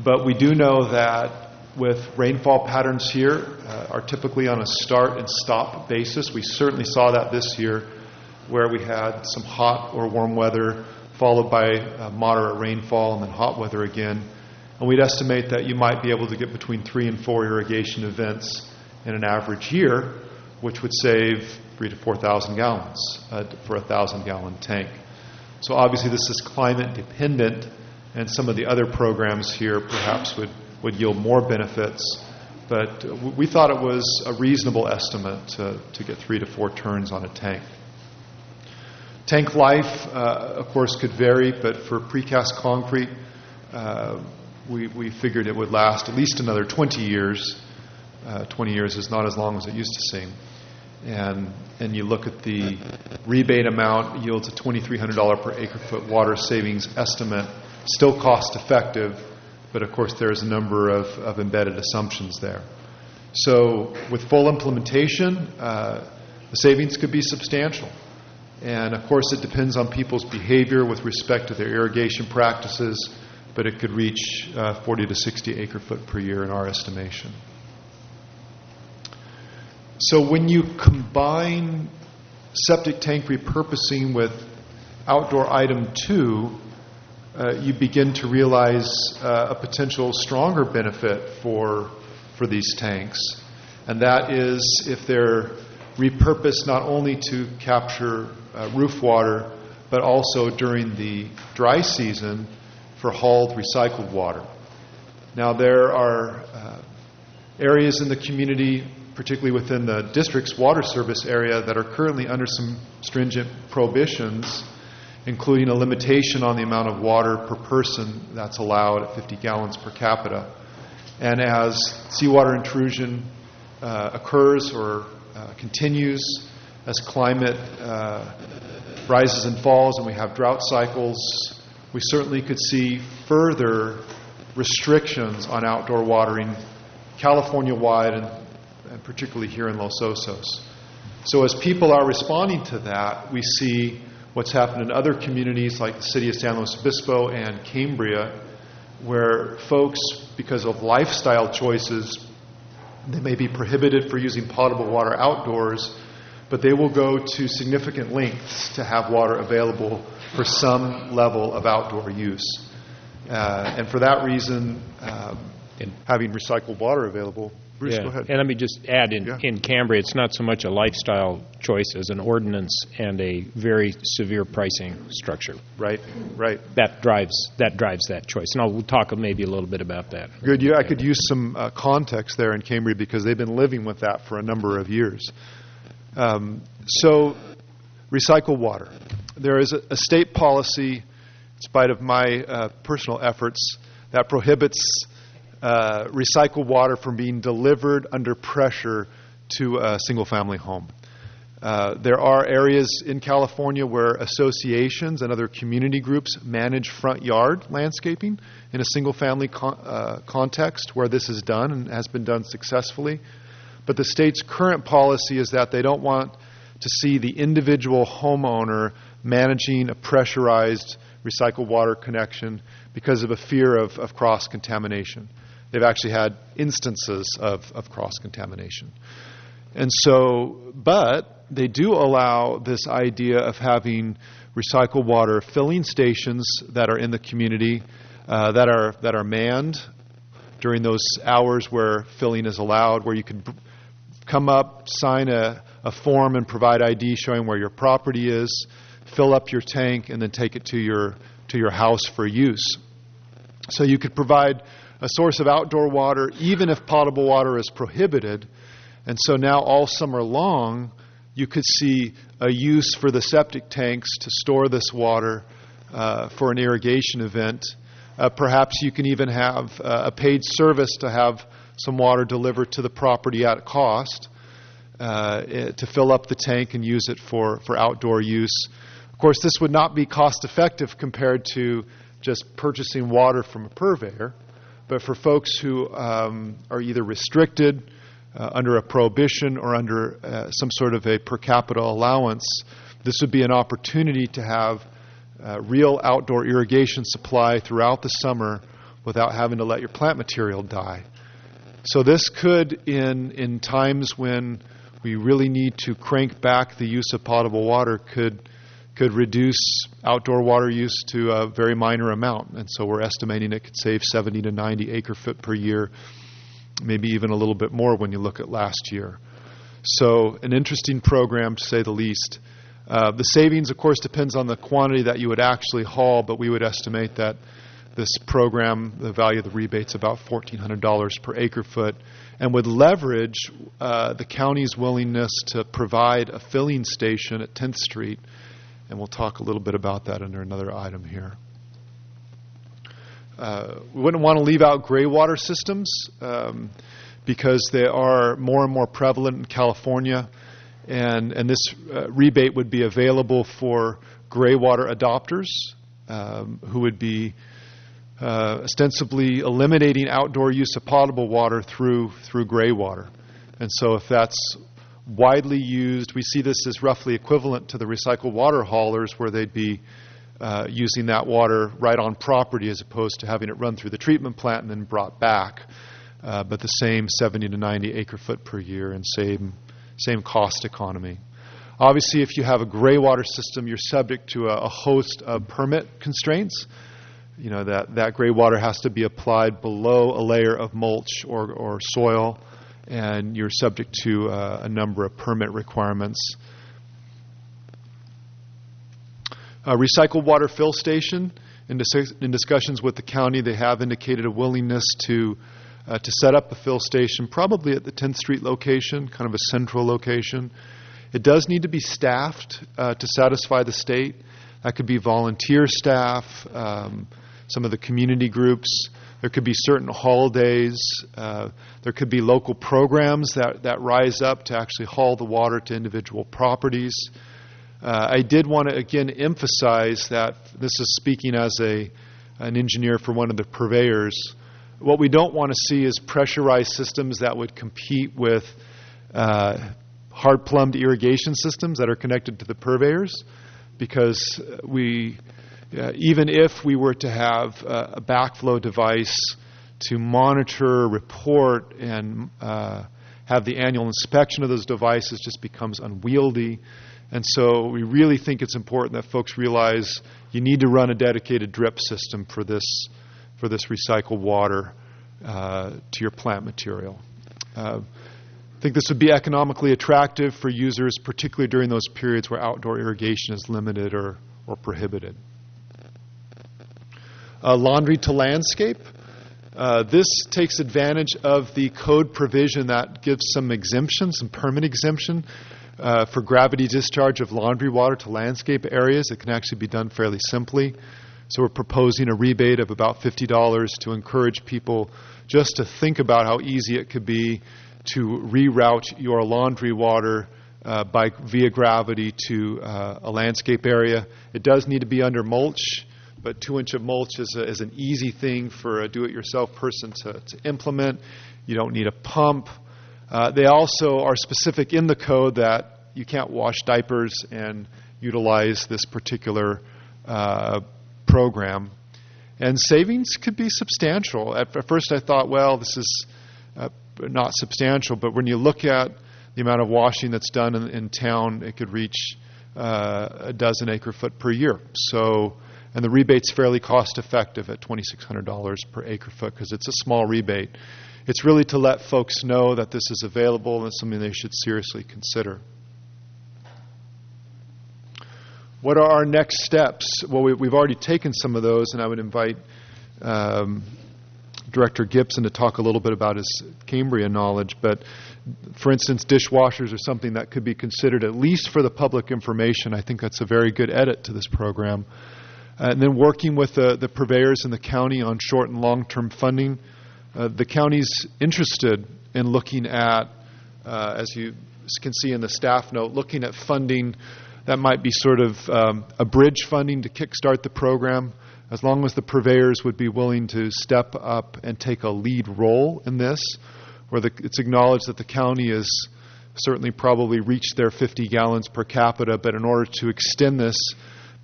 But we do know that with rainfall patterns here are typically on a start and stop basis. We certainly saw that this year, where we had some hot or warm weather followed by moderate rainfall and then hot weather again. And we'd estimate that you might be able to get between 3 and 4 irrigation events in an average year, which would save 3,000 to 4,000 gallons for a 1,000-gallon tank. So obviously this is climate dependent, and some of the other programs here perhaps would yield more benefits But we thought it was a reasonable estimate to get 3 to 4 turns on a tank. Tank life, of course, could vary, but for precast concrete, we figured it would last at least another 20 years. 20 years is not as long as it used to seem. And you look at the rebate amount, yields a $2,300 per acre-foot water savings estimate. Still cost-effective, but of course there's a number of embedded assumptions there. So with full implementation, the savings could be substantial. And of course it depends on people's behavior with respect to their irrigation practices, but it could reach 40 to 60 acre-foot per year in our estimation. So when you combine septic tank repurposing with outdoor item 2, you begin to realize a potential stronger benefit for these tanks. And that is if they're repurposed not only to capture roof water, but also during the dry season for hauled recycled water. Now there are areas in the community, particularly within the district's water service area, that are currently under some stringent prohibitions, including a limitation on the amount of water per person that's allowed at 50 gallons per capita. And as seawater intrusion occurs or continues, as climate rises and falls and we have drought cycles, we certainly could see further restrictions on outdoor watering California-wide and particularly here in Los Osos. So as people are responding to that, we see what's happened in other communities like the city of San Luis Obispo and Cambria, where folks, because of lifestyle choices, they may be prohibited for using potable water outdoors, but they will go to significant lengths to have water available for some level of outdoor use. And for that reason, having recycled water available. Bruce, go ahead. And let me just add, in Cambria, it's not so much a lifestyle choice as an ordinance and a very severe pricing structure. Right. That drives that choice. And we'll talk maybe a little bit about that. Good. Yeah, I could use some context there in Cambria because they've been living with that for a number of years. So, recycled water. There is a state policy, in spite of my personal efforts, that prohibits recycled water from being delivered under pressure to a single-family home. There are areas in California where associations and other community groups manage front yard landscaping in a single-family context where this is done and has been done successfully. But the state's current policy is that they don't want to see the individual homeowner managing a pressurized recycled water connection because of a fear of cross-contamination. They've actually had instances of cross-contamination. And so, but they do allow this idea of having recycled water filling stations that are in the community that are manned during those hours where filling is allowed, where you can come up, sign a form and provide ID showing where your property is, fill up your tank, and then take it to your house for use. So you could provide a source of outdoor water even if potable water is prohibited. And so now all summer long you could see a use for the septic tanks to store this water for an irrigation event. Perhaps you can even have a paid service to have some water delivered to the property at cost to fill up the tank and use it for outdoor use. Of course, this would not be cost effective compared to just purchasing water from a purveyor. But for folks who are either restricted under a prohibition or under some sort of a per capita allowance, this would be an opportunity to have real outdoor irrigation supply throughout the summer without having to let your plant material die. So this could, in times when we really need to crank back the use of potable water, could reduce outdoor water use to a very minor amount. And so we're estimating it could save 70 to 90 acre-foot per year, maybe even a little bit more when you look at last year. So an interesting program, to say the least. The savings, of course, depends on the quantity that you would actually haul, but we would estimate that This program, the value of the rebate's about $1,400 per acre foot, and would leverage the county's willingness to provide a filling station at 10th Street, and we'll talk a little bit about that under another item here. We wouldn't want to leave out gray water systems because they are more and more prevalent in California, and this rebate would be available for gray water adopters who would be ostensibly eliminating outdoor use of potable water through gray water. And so if that's widely used, we see this as roughly equivalent to the recycled water haulers, where they'd be using that water right on property as opposed to having it run through the treatment plant and then brought back. But the same 70 to 90 acre foot per year and same cost economy. Obviously, if you have a gray water system, you're subject to a host of permit constraints. You know, that gray water has to be applied below a layer of mulch or soil, and you're subject to a number of permit requirements. A recycled water fill station, in discussions with the county, they have indicated a willingness to set up a fill station, probably at the 10th Street location, kind of a central location. It does need to be staffed to satisfy the state. That could be volunteer staff, some of the community groups. There could be certain holidays. There could be local programs that rise up to actually haul the water to individual properties. I did want to, again, emphasize that this is speaking as an engineer for one of the purveyors. What we don't want to see is pressurized systems that would compete with hard-plumbed irrigation systems that are connected to the purveyors, because even if we were to have a backflow device to monitor, report, and have the annual inspection of those devices, just becomes unwieldy. And so we really think it's important that folks realize you need to run a dedicated drip system for this recycled water to your plant material. I think this would be economically attractive for users, particularly during those periods where outdoor irrigation is limited or prohibited. Laundry to landscape. This takes advantage of the code provision that gives some exemption, some permit exemption for gravity discharge of laundry water to landscape areas. It can actually be done fairly simply. So we're proposing a rebate of about $50 to encourage people just to think about how easy it could be to reroute your laundry water via gravity to a landscape area. It does need to be under mulch, but 2-inch of mulch is an easy thing for a do-it-yourself person to implement. You don't need a pump. They also are specific in the code that you can't wash diapers and utilize this particular program. And savings could be substantial. At first I thought, well, this is not substantial, but when you look at the amount of washing that's done in town, it could reach a dozen acre foot per year. So, and the rebate's fairly cost effective at $2,600 per acre foot because it's a small rebate. It's really to let folks know that this is available and something they should seriously consider. What are our next steps? Well, we've already taken some of those, and I would invite Director Gibson to talk a little bit about his Cambria knowledge. But, for instance, dishwashers are something that could be considered, at least for the public information. I think that's a very good edit to this program. And then working with the purveyors in the county on short and long-term funding. The county's interested in looking at, as you can see in the staff note, looking at funding that might be sort of a bridge funding to kickstart the program, as long as the purveyors would be willing to step up and take a lead role in this, where it's acknowledged that the county has certainly probably reached their 50 gallons per capita, but in order to extend this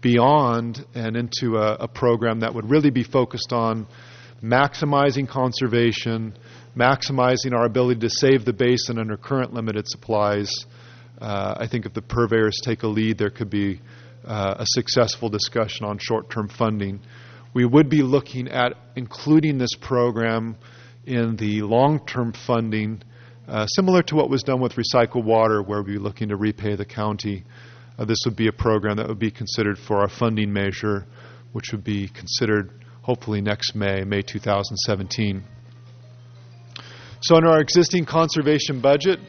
beyond and into a program that would really be focused on maximizing conservation, maximizing our ability to save the basin under current limited supplies. I think if the purveyors take a lead, there could be a successful discussion on short-term funding. We would be looking at including this program in the long-term funding, similar to what was done with recycled water, where we'd be looking to repay the county. This would be a program that would be considered for our funding measure, which would be considered hopefully next May 2017. So under our existing conservation budget,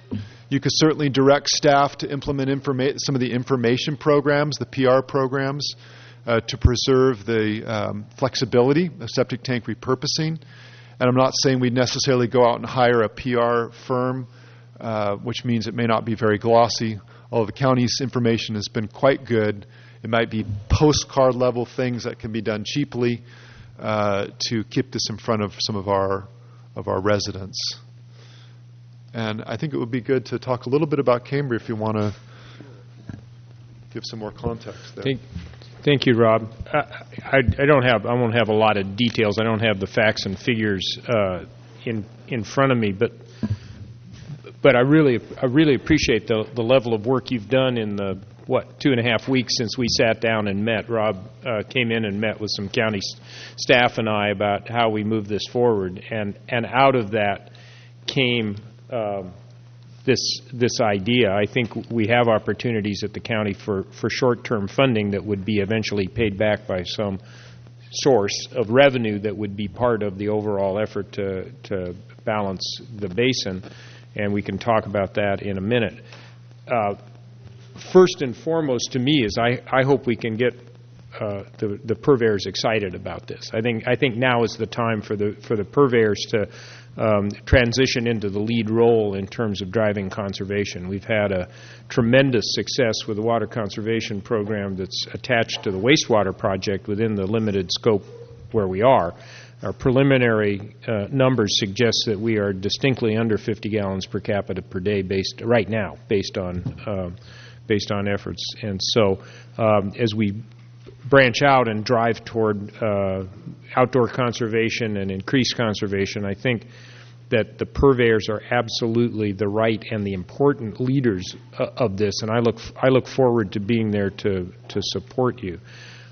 you could certainly direct staff to implement some of the information programs, the PR programs, to preserve the flexibility of septic tank repurposing. And I'm not saying we'd necessarily go out and hire a PR firm, which means it may not be very glossy. Although the county's information has been quite good, it might be postcard level things that can be done cheaply to keep this in front of some of our residents. And I think it would be good to talk a little bit about Cambria if you want to give some more context there. Thank you, Rob. I won't have a lot of details. I don't have the facts and figures in front of me, but I really appreciate the level of work you've done in the 2.5 weeks since we sat down and met. Rob came in and met with some county staff and I about how we move this forward, and out of that came this idea. I think we have opportunities at the county for short-term funding that would be eventually paid back by some source of revenue that would be part of the overall effort to balance the basin, and we can talk about that in a minute. First and foremost to me is I hope we can get the purveyors excited about this. I think now is the time for the purveyors to transition into the lead role in terms of driving conservation. We've had a tremendous success with the water conservation program that's attached to the wastewater project within the limited scope where we are. Our preliminary numbers suggest that we are distinctly under 50 gallons per capita per day based on efforts. And so as we branch out and drive toward outdoor conservation and increased conservation, I think that the purveyors are absolutely the right and the important leaders of this, and I look forward to being there to support you.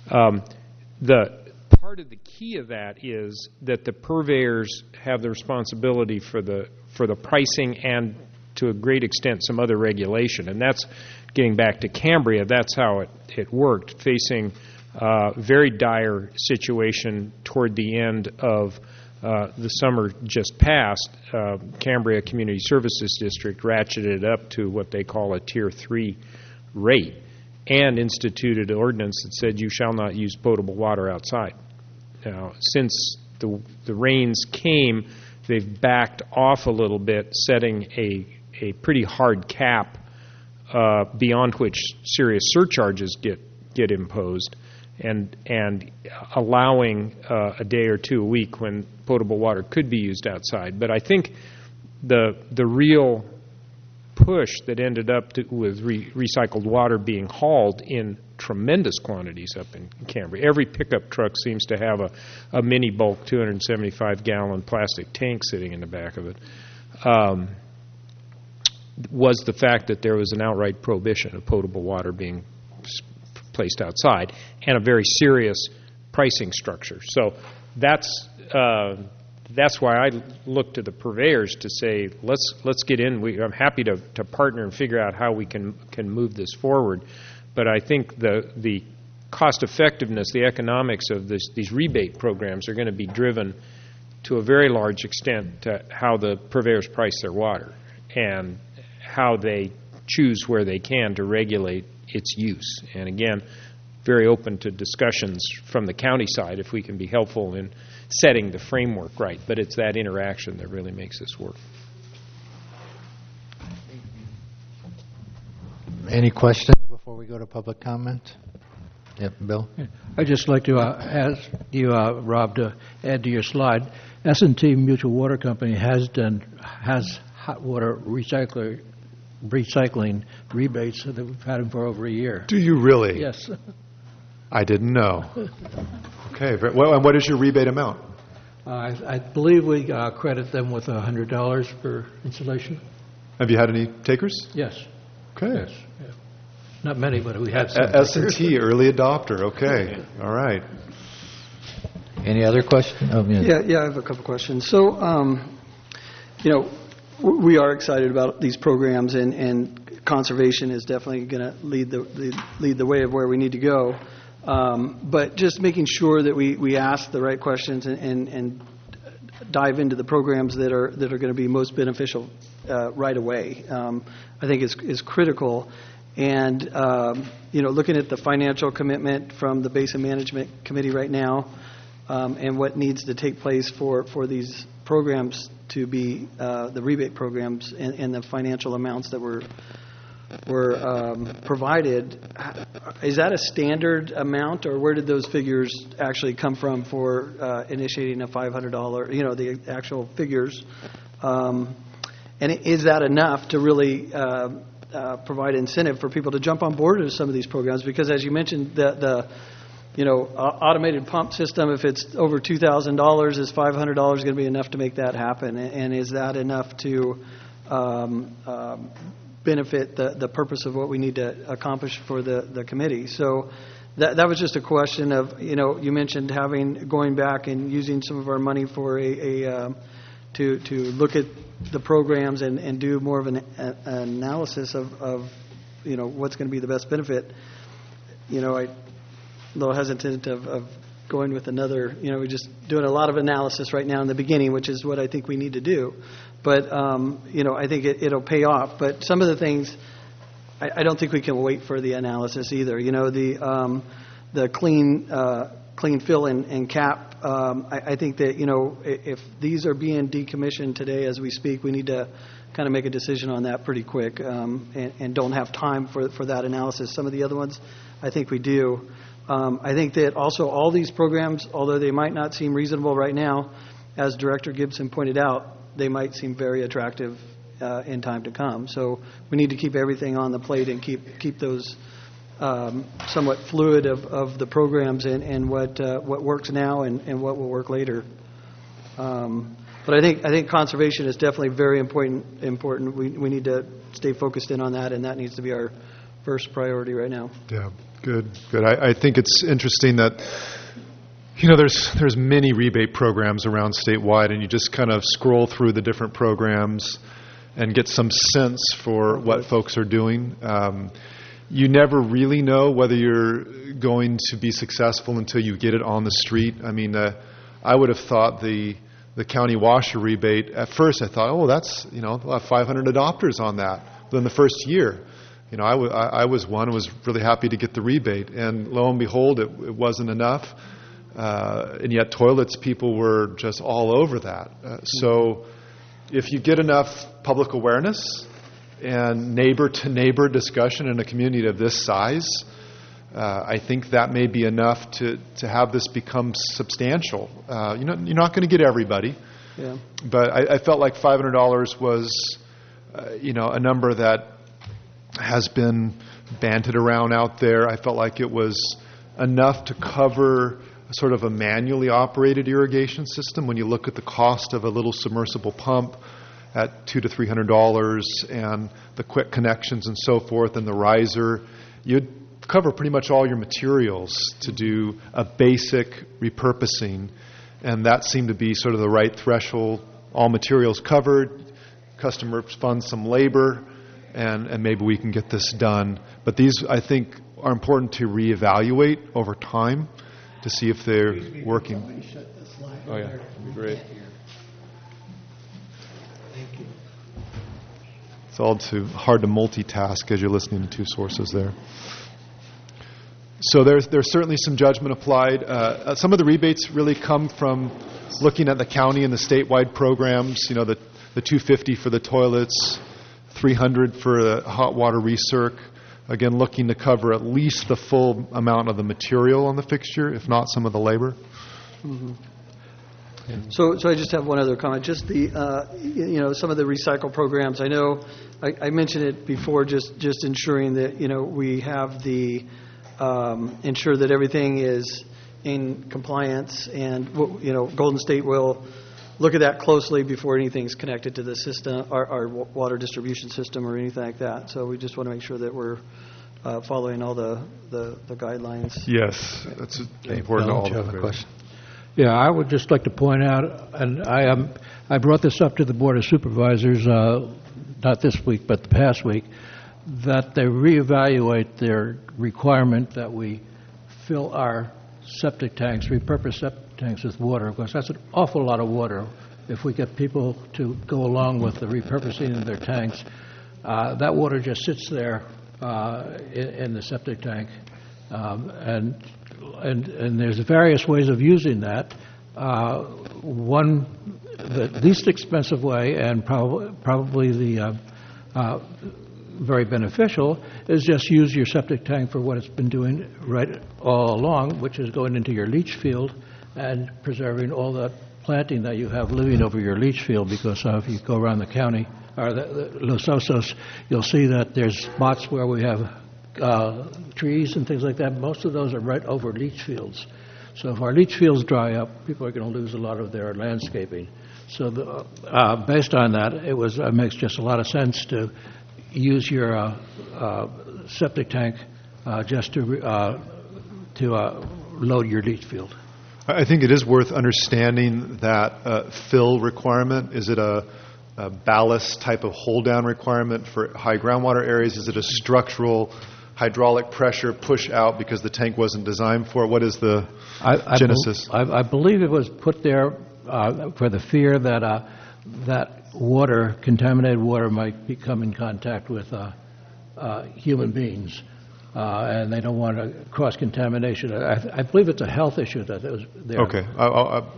The part of the key of that is that the purveyors have the responsibility for the pricing and, to a great extent, some other regulation, and that's getting back to Cambria. That's how it worked, facing very dire situation toward the end of the summer just passed. Cambria Community Services District ratcheted up to what they call a Tier 3 rate and instituted an ordinance that said you shall not use potable water outside. Now, since the rains came, they've backed off a little bit, setting a pretty hard cap beyond which serious surcharges get imposed, and allowing a day or two a week when potable water could be used outside. But I think the real push that ended up with recycled water being hauled in tremendous quantities up in Cambria. Every pickup truck seems to have a mini bulk 275-gallon plastic tank sitting in the back of it. Was the fact that there was an outright prohibition of potable water being placed outside, and a very serious pricing structure. So that's why I look to the purveyors to say, let's get in. I'm happy to partner and figure out how we can move this forward. But I think the cost effectiveness, the economics of these rebate programs are going to be driven to a very large extent to how the purveyors price their water and how they choose where they can to regulate its use. And again, very open to discussions from the county side if we can be helpful in setting the framework right. But it's that interaction that really makes this work. Any questions before we go to public comment? Yep, Bill? I'd just like to ask you, Rob, to add to your slide. S&T Mutual Water Company has hot water recycling rebates that we've had them for over a year. Do you really? Yes. I didn't know. Okay. And what is your rebate amount? I believe we credit them with $100 per installation. Have you had any takers? Yes. Okay. Yes. Yeah. Not many, but we have some. S&T, early adopter. Okay. All right. Any other questions? Oh, Yeah, I have a couple questions. So, we are excited about these programs, and conservation is definitely going to lead the way of where we need to go. But just making sure that we ask the right questions and dive into the programs that are going to be most beneficial right away, I think is critical. And looking at the financial commitment from the Basin Management Committee right now, and what needs to take place for these programs to be the rebate programs and the financial amounts that were provided. Is that a standard amount, or where did those figures actually come from for initiating a $500? The actual figures, and is that enough to really provide incentive for people to jump on board with some of these programs? Because as you mentioned, the automated pump system, if it's over $2,000, is $500 going to be enough to make that happen? And is that enough to benefit the purpose of what we need to accomplish for the committee? So that was just a question of, you mentioned going back and using some of our money for to look at the programs and do more of an analysis of what's going to be the best benefit. I'm a little hesitant of going with another, we're just doing a lot of analysis right now in the beginning, which is what I think we need to do. But, I think it'll pay off. But some of the things, I don't think we can wait for the analysis either. The clean fill and cap, I think that, if these are being decommissioned today as we speak, we need to kind of make a decision on that pretty quick, and don't have time for that analysis. Some of the other ones, I think we do. I think that also all these programs, although they might not seem reasonable right now, as Director Gibson pointed out, they might seem very attractive in time to come. So we need to keep everything on the plate and keep those somewhat fluid of the programs and what works now and what will work later. But I think conservation is definitely very important. We need to stay focused in on that, and that needs to be our first priority right now. Yeah, good. I think it's interesting that there's many rebate programs around statewide, and you just kind of scroll through the different programs and get some sense for what folks are doing. You never really know whether you're going to be successful until you get it on the street. I mean, I would have thought the county washer rebate, at first I thought, that's, we'll have 500 adopters on that within the first year. I was one who was really happy to get the rebate, and lo and behold, it wasn't enough. And yet toilets, people were just all over that. So if you get enough public awareness and neighbor-to-neighbor discussion in a community of this size, I think that may be enough to have this become substantial. You're not going to get everybody, but I felt like $500 was, a number that has been banted around out there. I felt like it was enough to cover sort of a manually operated irrigation system. When you look at the cost of a little submersible pump at $200 to $300 and the quick connections and so forth and the riser, you'd cover pretty much all your materials to do a basic repurposing, and that seemed to be sort of the right threshold. All materials covered, customer funds some labor, and maybe we can get this done. But these, I think, are important to reevaluate over time to see if they're working. Oh, yeah. That'd be great. Thank you. It's all too hard to multitask as you're listening to two sources there. So there's certainly some judgment applied. Some of the rebates really come from looking at the county and the statewide programs, the $250 for the toilets, $300 for the hot water recirc. Again, looking to cover at least the full amount of the material on the fixture, if not some of the labor. Mm-hmm. So I just have one other comment. Just the, some of the recycle programs. I know I mentioned it before. Just ensuring that we have the ensure that everything is in compliance, and Golden State will look at that closely before anything's connected to the system, our water distribution system, or anything like that. So we just want to make sure that we're following all the guidelines. Yes, that's important. Bill, do you have a question? Yeah, I would just like to point out, and I brought this up to the Board of Supervisors, not this week, but the past week, that they reevaluate their requirement that we fill our septic tanks, repurpose septic tanks with water, because that's an awful lot of water. If we get people to go along with the repurposing of their tanks, that water just sits there in the septic tank, and there's various ways of using that. One, the least expensive way, and probably the very beneficial, is just use your septic tank for what it's been doing right all along, which is going into your leach field and preserving all that planting that you have living over your leach field. Because if you go around the county, or Los Osos, you'll see that there's spots where we have trees and things like that. Most of those are right over leach fields. So if our leach fields dry up, people are going to lose a lot of their landscaping. So based on that, it makes just a lot of sense to use your septic tank just to load your leach field. I think it is worth understanding that fill requirement. Is it a ballast type of hold-down requirement for high groundwater areas? Is it a structural hydraulic pressure push out because the tank wasn't designed for it? What is the genesis? I believe it was put there for the fear that water, contaminated water, might come in contact with human beings, and they don't want to cross-contamination. I believe it's a health issue that it was there. Okay.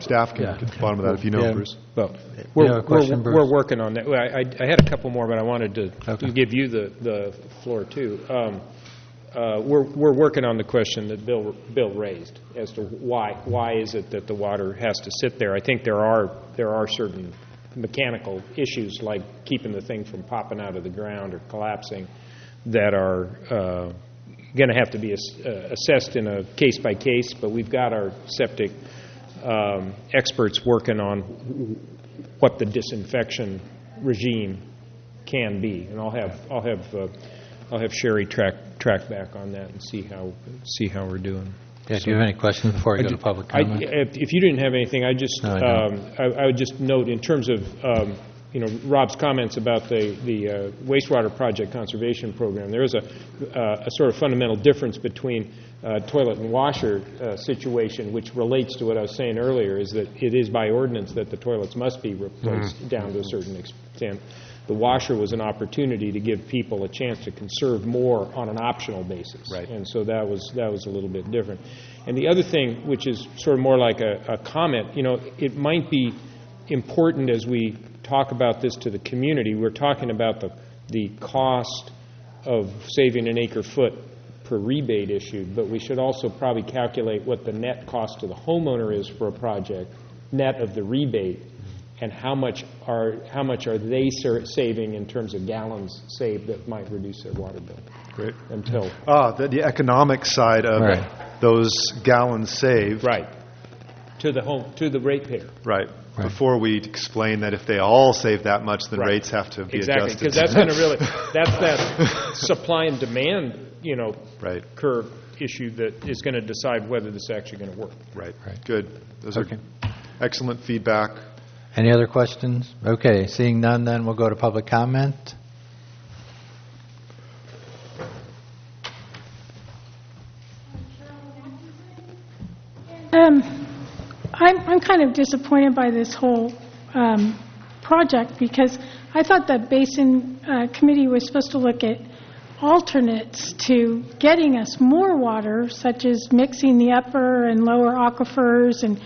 Staff can get to the bottom of that if you know, Bruce. Well, Bruce? we're working on that. Well, I had a couple more, but I wanted to give you the floor, too. We're working on the question that Bill raised as to why is it that the water has to sit there. I think there are certain mechanical issues like keeping the thing from popping out of the ground or collapsing that are going to have to be assessed in a case by case. But we've got our septic experts working on what the disinfection regime can be, and I'll have Sherry track back on that and see how we're doing. Yeah, do you have any questions before I go to public comment? If you didn't have anything, I would just note in terms of Rob's comments about the wastewater project conservation program. There is a sort of fundamental difference between toilet and washer situation, which relates to what I was saying earlier, is that it is by ordinance that the toilets must be replaced down to a certain extent. The washer was an opportunity to give people a chance to conserve more on an optional basis. Right. And so that was a little bit different. And the other thing, which is sort of more like a comment, it might be important as we talk about this to the community. We're talking about the cost of saving an acre foot per rebate issued, but we should also probably calculate what the net cost to the homeowner is for a project, net of the rebate, and how much are they saving in terms of gallons saved that might reduce their water bill. Great. Until the economic side of those gallons saved. Right. To the ratepayer. Right. Before we explain that if they all save that much, then rates have to be adjusted. Exactly, because that's going to that's that supply and demand, curve issue that is going to decide whether this is actually going to work. Right. Good. Those are excellent feedback. Any other questions? Okay, seeing none, then we'll go to public comment. I'm kind of disappointed by this whole project because I thought the Basin Committee was supposed to look at alternates to getting us more water, such as mixing the upper and lower aquifers and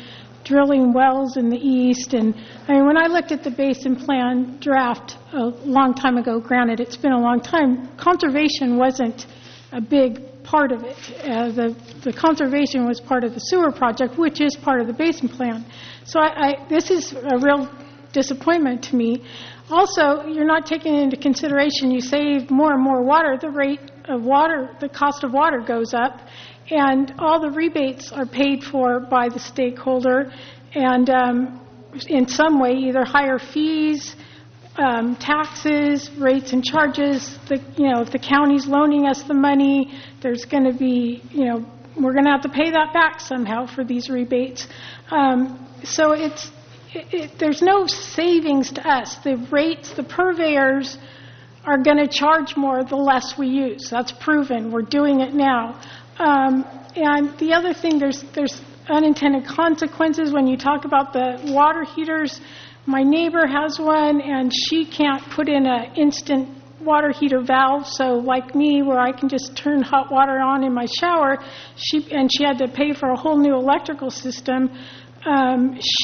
drilling wells in the east. And when I looked at the Basin Plan draft a long time ago, granted it's been a long time, conservation wasn't a big part of it. The conservation was part of the sewer project, which is part of the Basin Plan. So this is a real disappointment to me. Also, you're not taking into consideration, you save more and more water, the rate of water, the cost of water goes up, and all the rebates are paid for by the stakeholder, and in some way, either higher fees, taxes, rates and charges. If the county's loaning us the money, there's going to be, we're going to have to pay that back somehow for these rebates. So there's no savings to us. The rates, the purveyors are going to charge more the less we use. That's proven. We're doing it now. And the other thing, there's unintended consequences when you talk about the water heaters. My neighbor has one, and she can't put in an instant water heater valve. So like me, where I can just turn hot water on in my shower, she had to pay for a whole new electrical system.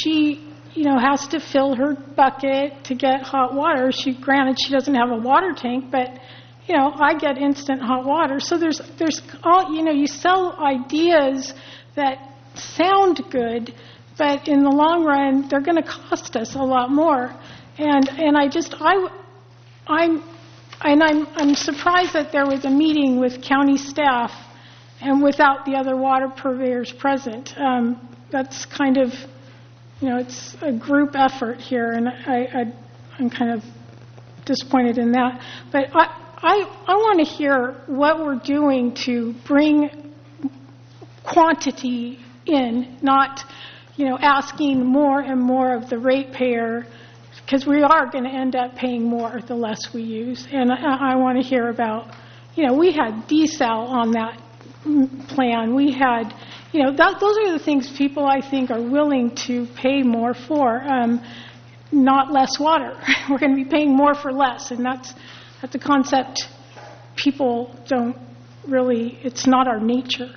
She has to fill her bucket to get hot water. Granted, she doesn't have a water tank, but I get instant hot water. So there's all, you sell ideas that sound good, but in the long run, they're going to cost us a lot more. And I'm surprised that there was a meeting with county staff and without the other water purveyors present. That's kind of, it's a group effort here, and I'm kind of disappointed in that. But I want to hear what we're doing to bring quantity in, not, asking more and more of the ratepayer, because we are going to end up paying more the less we use. And I want to hear about, we had desal on that plan. We had, those are the things people, I think, are willing to pay more for, not less water. We're going to be paying more for less, and that's a concept people don't really, it's not our nature.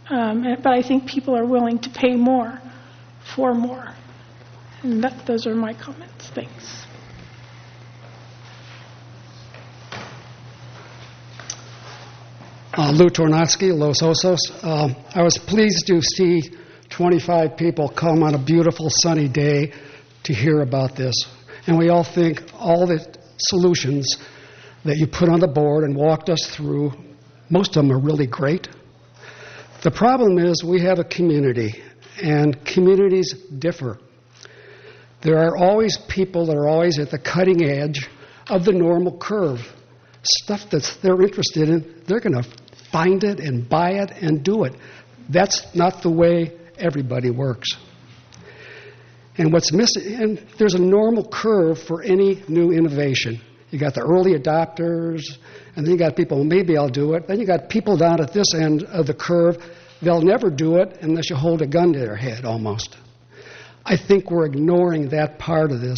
But I think people are willing to pay more for more. And those are my comments. Thanks. Lou Tornatsky, Los Osos. I was pleased to see 25 people come on a beautiful sunny day to hear about this. And we all think all the solutions that you put on the board and walked us through, most of them are really great. The problem is we have a community, and communities differ. There are always people that are always at the cutting edge of the normal curve. Stuff that they're interested in, they're going to find it and buy it and do it. That's not the way everybody works. And what's missing, and there's a normal curve for any new innovation. You got the early adopters, and then you got people, well, maybe I'll do it. Then you got people down at this end of the curve, they'll never do it unless you hold a gun to their head, almost. I think we're ignoring that part of this.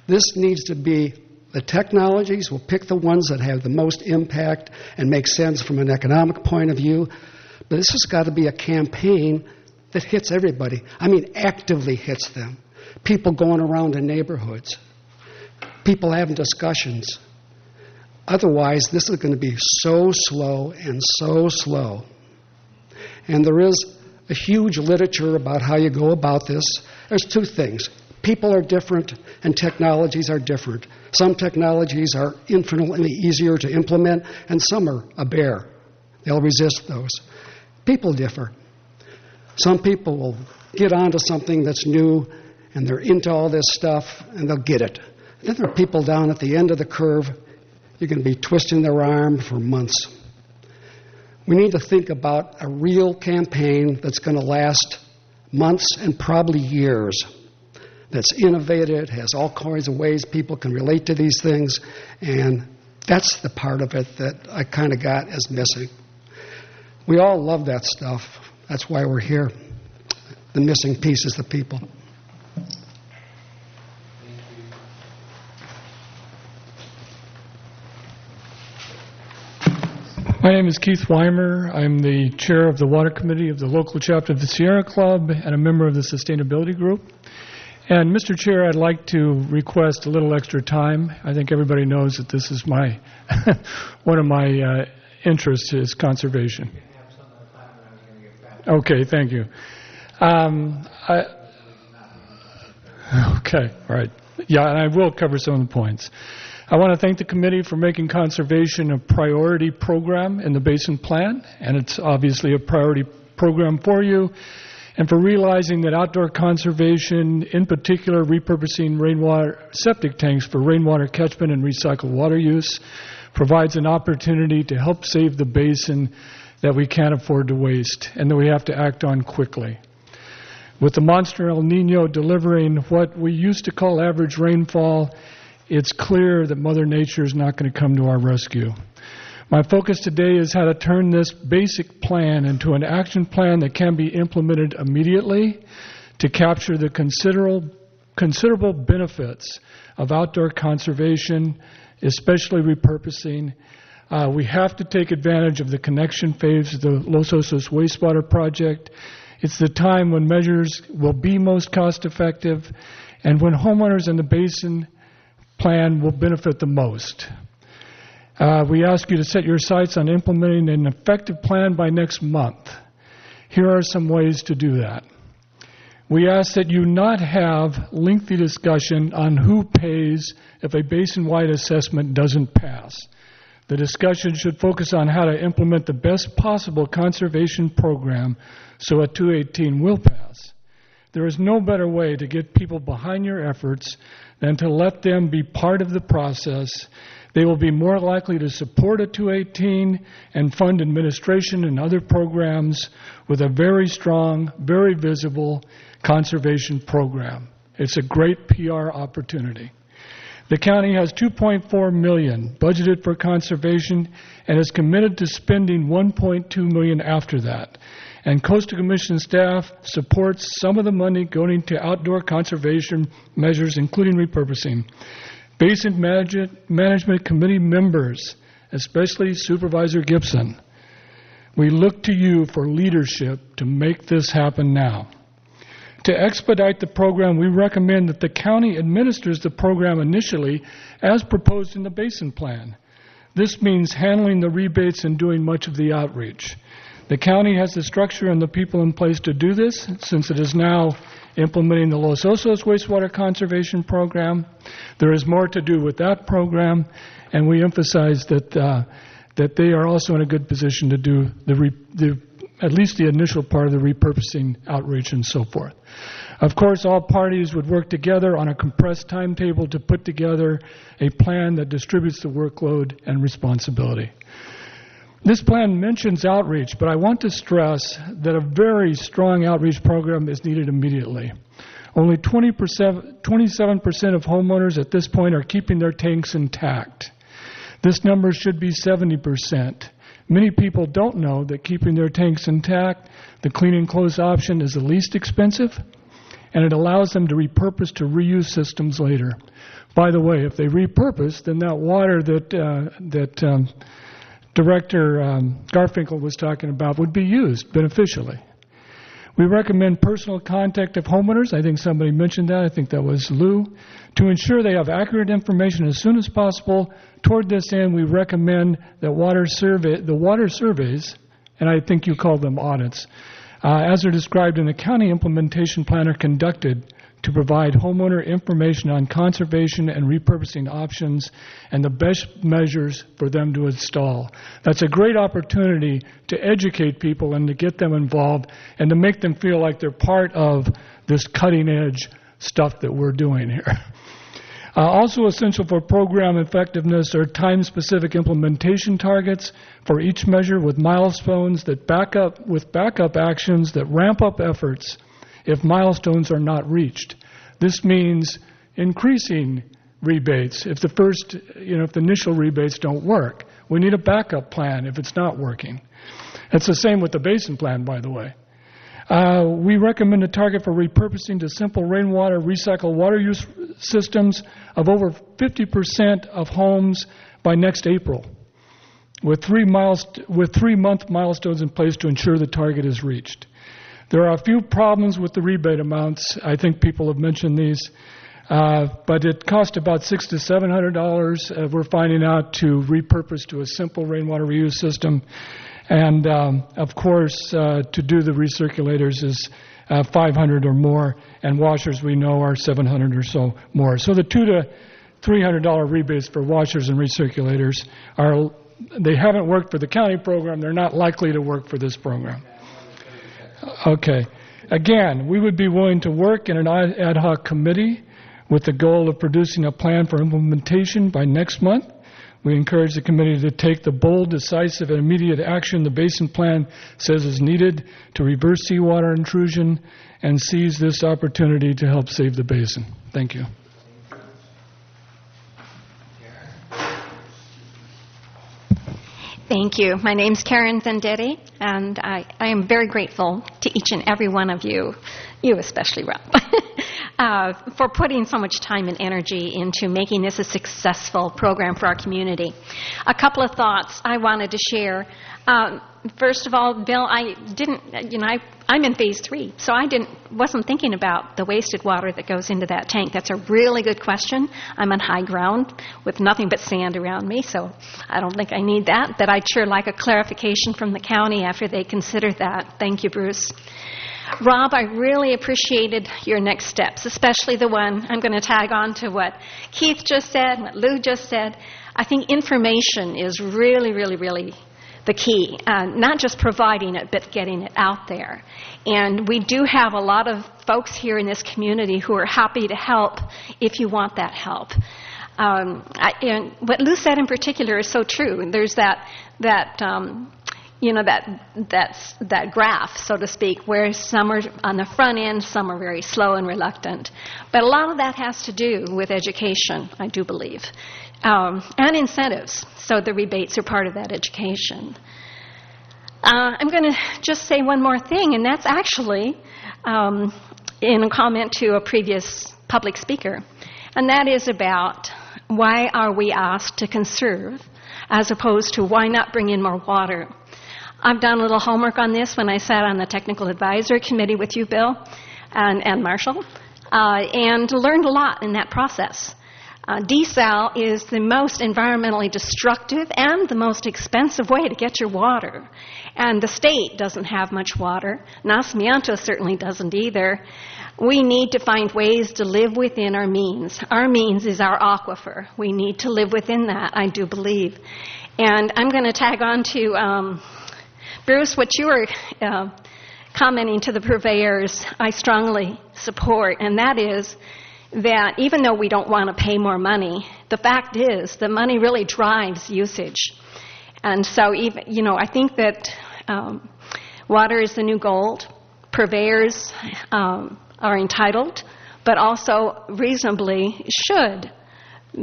This needs to be the technologies. We'll pick the ones that have the most impact and make sense from an economic point of view. But this has got to be a campaign that hits everybody. I mean, actively hits them. People going around in neighborhoods. People having discussions. Otherwise, this is going to be so slow and so slow. And there is a huge literature about how you go about this. There's two things. People are different and technologies are different. Some technologies are infinitely easier to implement, and some are a bear. They'll resist those. People differ. Some people will get onto something that's new, and they're into all this stuff, and they'll get it. Then there are people down at the end of the curve. You're going to be twisting their arm for months. We need to think about a real campaign that's going to last months and probably years, that's innovative, has all kinds of ways people can relate to these things, and that's the part of it that I kind of got as missing. We all love that stuff. That's why we're here. The missing piece is the people. My name is Keith Weimer. I'm the chair of the Water Committee of the local chapter of the Sierra Club and a member of the Sustainability Group. And, Mr. Chair, I'd like to request a little extra time. I think everybody knows that this is my one of my interests is conservation. Okay, thank you. Okay, all right. Yeah, and I will cover some of the points. I want to thank the committee for making conservation a priority program in the Basin Plan, and it's obviously a priority program for you, and for realizing that outdoor conservation, in particular repurposing rainwater septic tanks for rainwater catchment and recycled water use, provides an opportunity to help save the basin that we can't afford to waste and that we have to act on quickly. With the monster El Nino delivering what we used to call average rainfall, it's clear that Mother Nature is not going to come to our rescue. My focus today is how to turn this basic plan into an action plan that can be implemented immediately to capture the considerable benefits of outdoor conservation, especially repurposing. We have to take advantage of the connection phase of the Los Osos wastewater project. It's the time when measures will be most cost effective and when homeowners in the basin plan will benefit the most. We ask you to set your sights on implementing an effective plan by next month. Here are some ways to do that. We ask that you not have lengthy discussion on who pays if a basin-wide assessment doesn't pass. The discussion should focus on how to implement the best possible conservation program so a 218 will pass. There is no better way to get people behind your efforts than to let them be part of the process. They will be more likely to support a 218 and fund administration and other programs with a very strong, very visible conservation program. It's a great PR opportunity. The county has $2.4 million budgeted for conservation and is committed to spending $1.2 million after that. And Coastal Commission staff supports some of the money going to outdoor conservation measures, including repurposing. Basin Management Committee members, especially Supervisor Gibson, we look to you for leadership to make this happen now. To expedite the program, we recommend that the county administers the program initially as proposed in the Basin Plan. This means handling the rebates and doing much of the outreach. The county has the structure and the people in place to do this, since it is now implementing the Los Osos wastewater conservation program. There is more to do with that program, and we emphasize that they are also in a good position to do at least the initial part of the repurposing outreach and so forth. Of course, all parties would work together on a compressed timetable to put together a plan that distributes the workload and responsibility. This plan mentions outreach, but I want to stress that a very strong outreach program is needed immediately. Only 27% of homeowners at this point are keeping their tanks intact. This number should be 70%. Many people don't know that keeping their tanks intact, the clean and close option is the least expensive, and it allows them to repurpose to reuse systems later. By the way, if they repurpose, then that water that Director Garfinkel was talking about would be used beneficially. We recommend personal contact of homeowners. I think somebody mentioned that. I think that was Lou. To ensure they have accurate information as soon as possible. Toward this end, we recommend that the water surveys, and I think you call them audits, as are described in the county implementation plan, are conducted to provide homeowner information on conservation and repurposing options and the best measures for them to install. That's a great opportunity to educate people and to get them involved and to make them feel like they're part of this cutting-edge stuff that we're doing here. Also essential for program effectiveness are time-specific implementation targets for each measure with milestones that backup actions that ramp up efforts if milestones are not reached. This means increasing rebates if the initial rebates don't work. We need a backup plan if it's not working. It's the same with the Basin Plan, by the way. We recommend a target for repurposing to simple rainwater recycled water use systems of over 50% of homes by next April, with 3-month milestones in place to ensure the target is reached. There are a few problems with the rebate amounts. I think people have mentioned these, but it costs about $600 to $700. We're finding out to repurpose to a simple rainwater reuse system. And, of course, to do the recirculators is $500 or more, and washers we know are $700 or so more. So the $200 to $300 rebates for washers and recirculators they haven't worked for the county program. They're not likely to work for this program. Okay. Again, we would be willing to work in an ad hoc committee with the goal of producing a plan for implementation by next month. We encourage the committee to take the bold, decisive, and immediate action the Basin Plan says is needed to reverse seawater intrusion and seize this opportunity to help save the basin. Thank you. Thank you. My name's Karen Zendetti, and I am very grateful to each and every one of you especially, Rob, for putting so much time and energy into making this a successful program for our community. A couple of thoughts I wanted to share. First of all, Bill, I'm in phase 3, so I wasn't thinking about the wasted water that goes into that tank. That's a really good question. I'm on high ground with nothing but sand around me, so I don't think I need that. But I'd sure like a clarification from the county after they consider that. Thank you, Bruce. Rob, I really appreciated your next steps, especially the one I'm going to tag on to what Keith just said, what Lou just said. I think information is really, really, really the key, not just providing it, but getting it out there. And we do have a lot of folks here in this community who are happy to help if you want that help. And what Lou said in particular is so true. There's that graph, so to speak, where some are on the front end, some are very slow and reluctant. But a lot of that has to do with education, I do believe, and incentives. So the rebates are part of that education. I'm going to just say one more thing, and that's actually in a comment to a previous public speaker, and that is about why are we asked to conserve as opposed to why not bring in more water. I've done a little homework on this when I sat on the technical advisory committee with you, Bill, and Marshall, and learned a lot in that process. Desal is the most environmentally destructive and the most expensive way to get your water. And the state doesn't have much water. Nacimiento certainly doesn't either. We need to find ways to live within our means. Our means is our aquifer. We need to live within that, I do believe. And I'm going to tag on to Bruce, what you were commenting to the purveyors, I strongly support, and that is that even though we don't want to pay more money, the fact is the money really drives usage. And so, I think that water is the new gold. Purveyors are entitled, but also reasonably should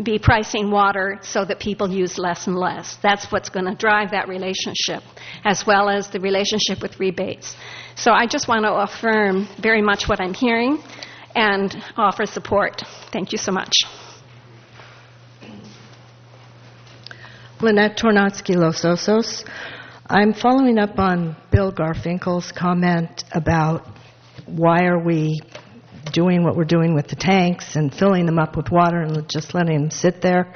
be pricing water so that people use less and less. That's what's going to drive that relationship, as well as the relationship with rebates. So I just want to affirm very much what I'm hearing and offer support. Thank you so much. Lynette Tornatsky Los Osos. I'm following up on Bill Garfinkel's comment about why are we doing what we're doing with the tanks and filling them up with water and just letting them sit there.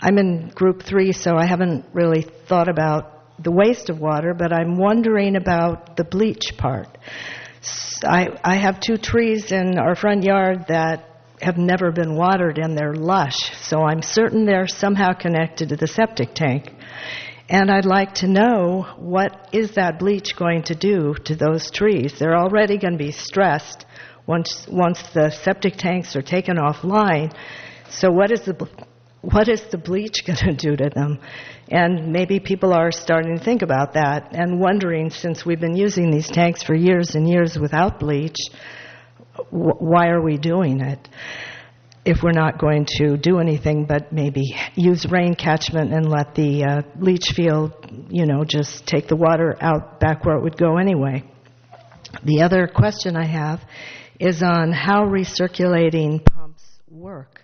I'm in Group 3, so I haven't really thought about the waste of water, but I'm wondering about the bleach part. I have 2 trees in our front yard that have never been watered, and they're lush, so I'm certain they're somehow connected to the septic tank. And I'd like to know, what is that bleach going to do to those trees? They're already going to be stressed once the septic tanks are taken offline. So what is the bleach going to do to them? And maybe people are starting to think about that and wondering, since we've been using these tanks for years and years without bleach, why are we doing it if we're not going to do anything but maybe use rain catchment and let the leach field, just take the water out back where it would go anyway? The other question I have is on how recirculating pumps work.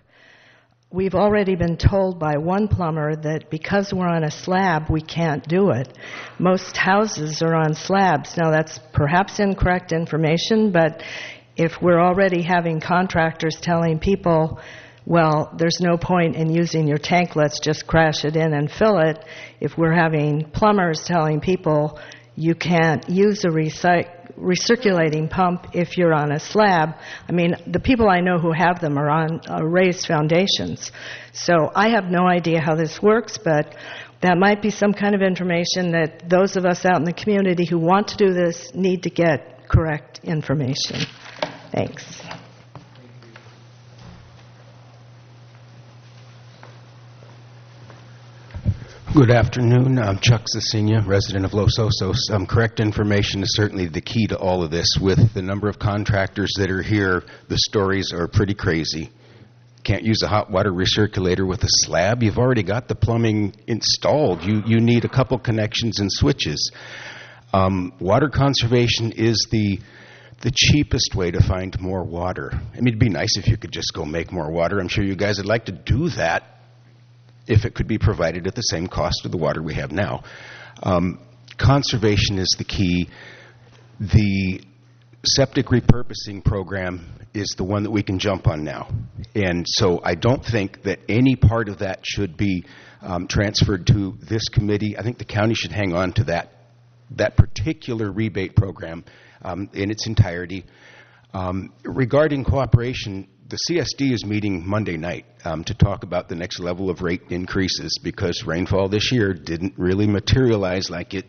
We've already been told by one plumber that because we're on a slab, we can't do it. Most houses are on slabs. Now, that's perhaps incorrect information, but if we're already having contractors telling people, well, there's no point in using your tank, let's just crash it in and fill it, if we're having plumbers telling people you can't use a recirculating pump if you're on a slab. I mean, the people I know who have them are on raised foundations. So I have no idea how this works, but that might be some kind of information that those of us out in the community who want to do this need to get correct information. Thanks. Good afternoon. I'm Chuck Cecinia, resident of Los Osos. Correct information is certainly the key to all of this. With the number of contractors that are here, the stories are pretty crazy. can't use a hot water recirculator with a slab. You've already got the plumbing installed. You need a couple connections and switches. Water conservation is the cheapest way to find more water. I mean, it'd be nice if you could just go make more water. I'm sure you guys would like to do that if it could be provided at the same cost of the water we have now. Conservation is the key. The septic repurposing program is the one that we can jump on now. And so I don't think that any part of that should be transferred to this committee. I think the county should hang on to that particular rebate program in its entirety. Regarding cooperation, the CSD is meeting Monday night to talk about the next level of rate increases because rainfall this year didn't really materialize like it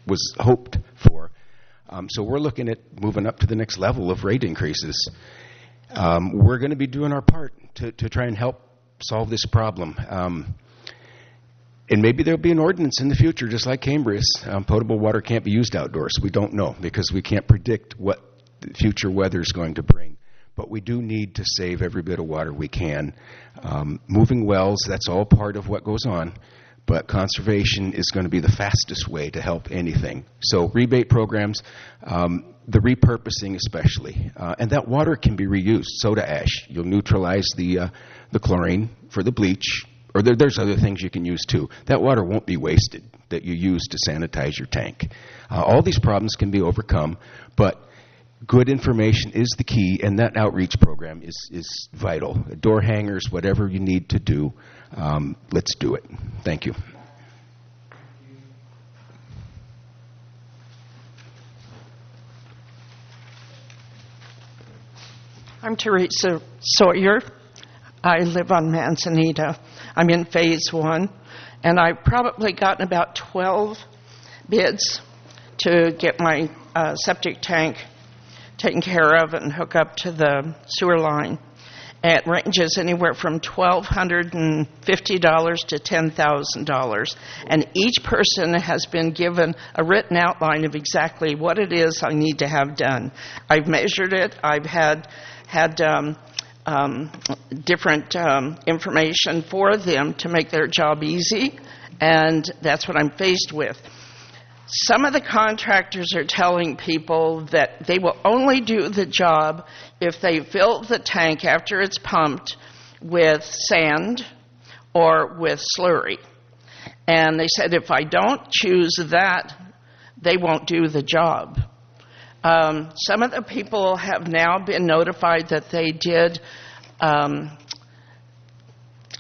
was hoped for. So we're looking at moving up to the next level of rate increases. We're going to be doing our part to try and help solve this problem. And maybe there'll be an ordinance in the future, just like Cambridge. Potable water can't be used outdoors. We don't know because we can't predict what the future weather is going to bring. But we do need to save every bit of water we can. Moving wells, that's all part of what goes on. But conservation is going to be the fastest way to help anything. So rebate programs, the repurposing especially. And that water can be reused. Soda ash, you'll neutralize the chlorine for the bleach. Or there's other things you can use too. That water won't be wasted that you use to sanitize your tank. All these problems can be overcome, but good information is the key, and that outreach program is vital. Door hangers, whatever you need to do, let's do it. Thank you. I'm Teresa Sawyer. I live on Manzanita. I'm in Phase 1, and I've probably gotten about 12 bids to get my septic tank taken care of and hook up to the sewer line. It ranges anywhere from $1,250 to $10,000, and each person has been given a written outline of exactly what it is I need to have done. I've measured it. I've had different information for them to make their job easy, and that's what I'm faced with. Some of the contractors are telling people that they will only do the job if they fill the tank after it's pumped with sand or with slurry. And they said if I don't choose that, they won't do the job. Some of the people have now been notified that they did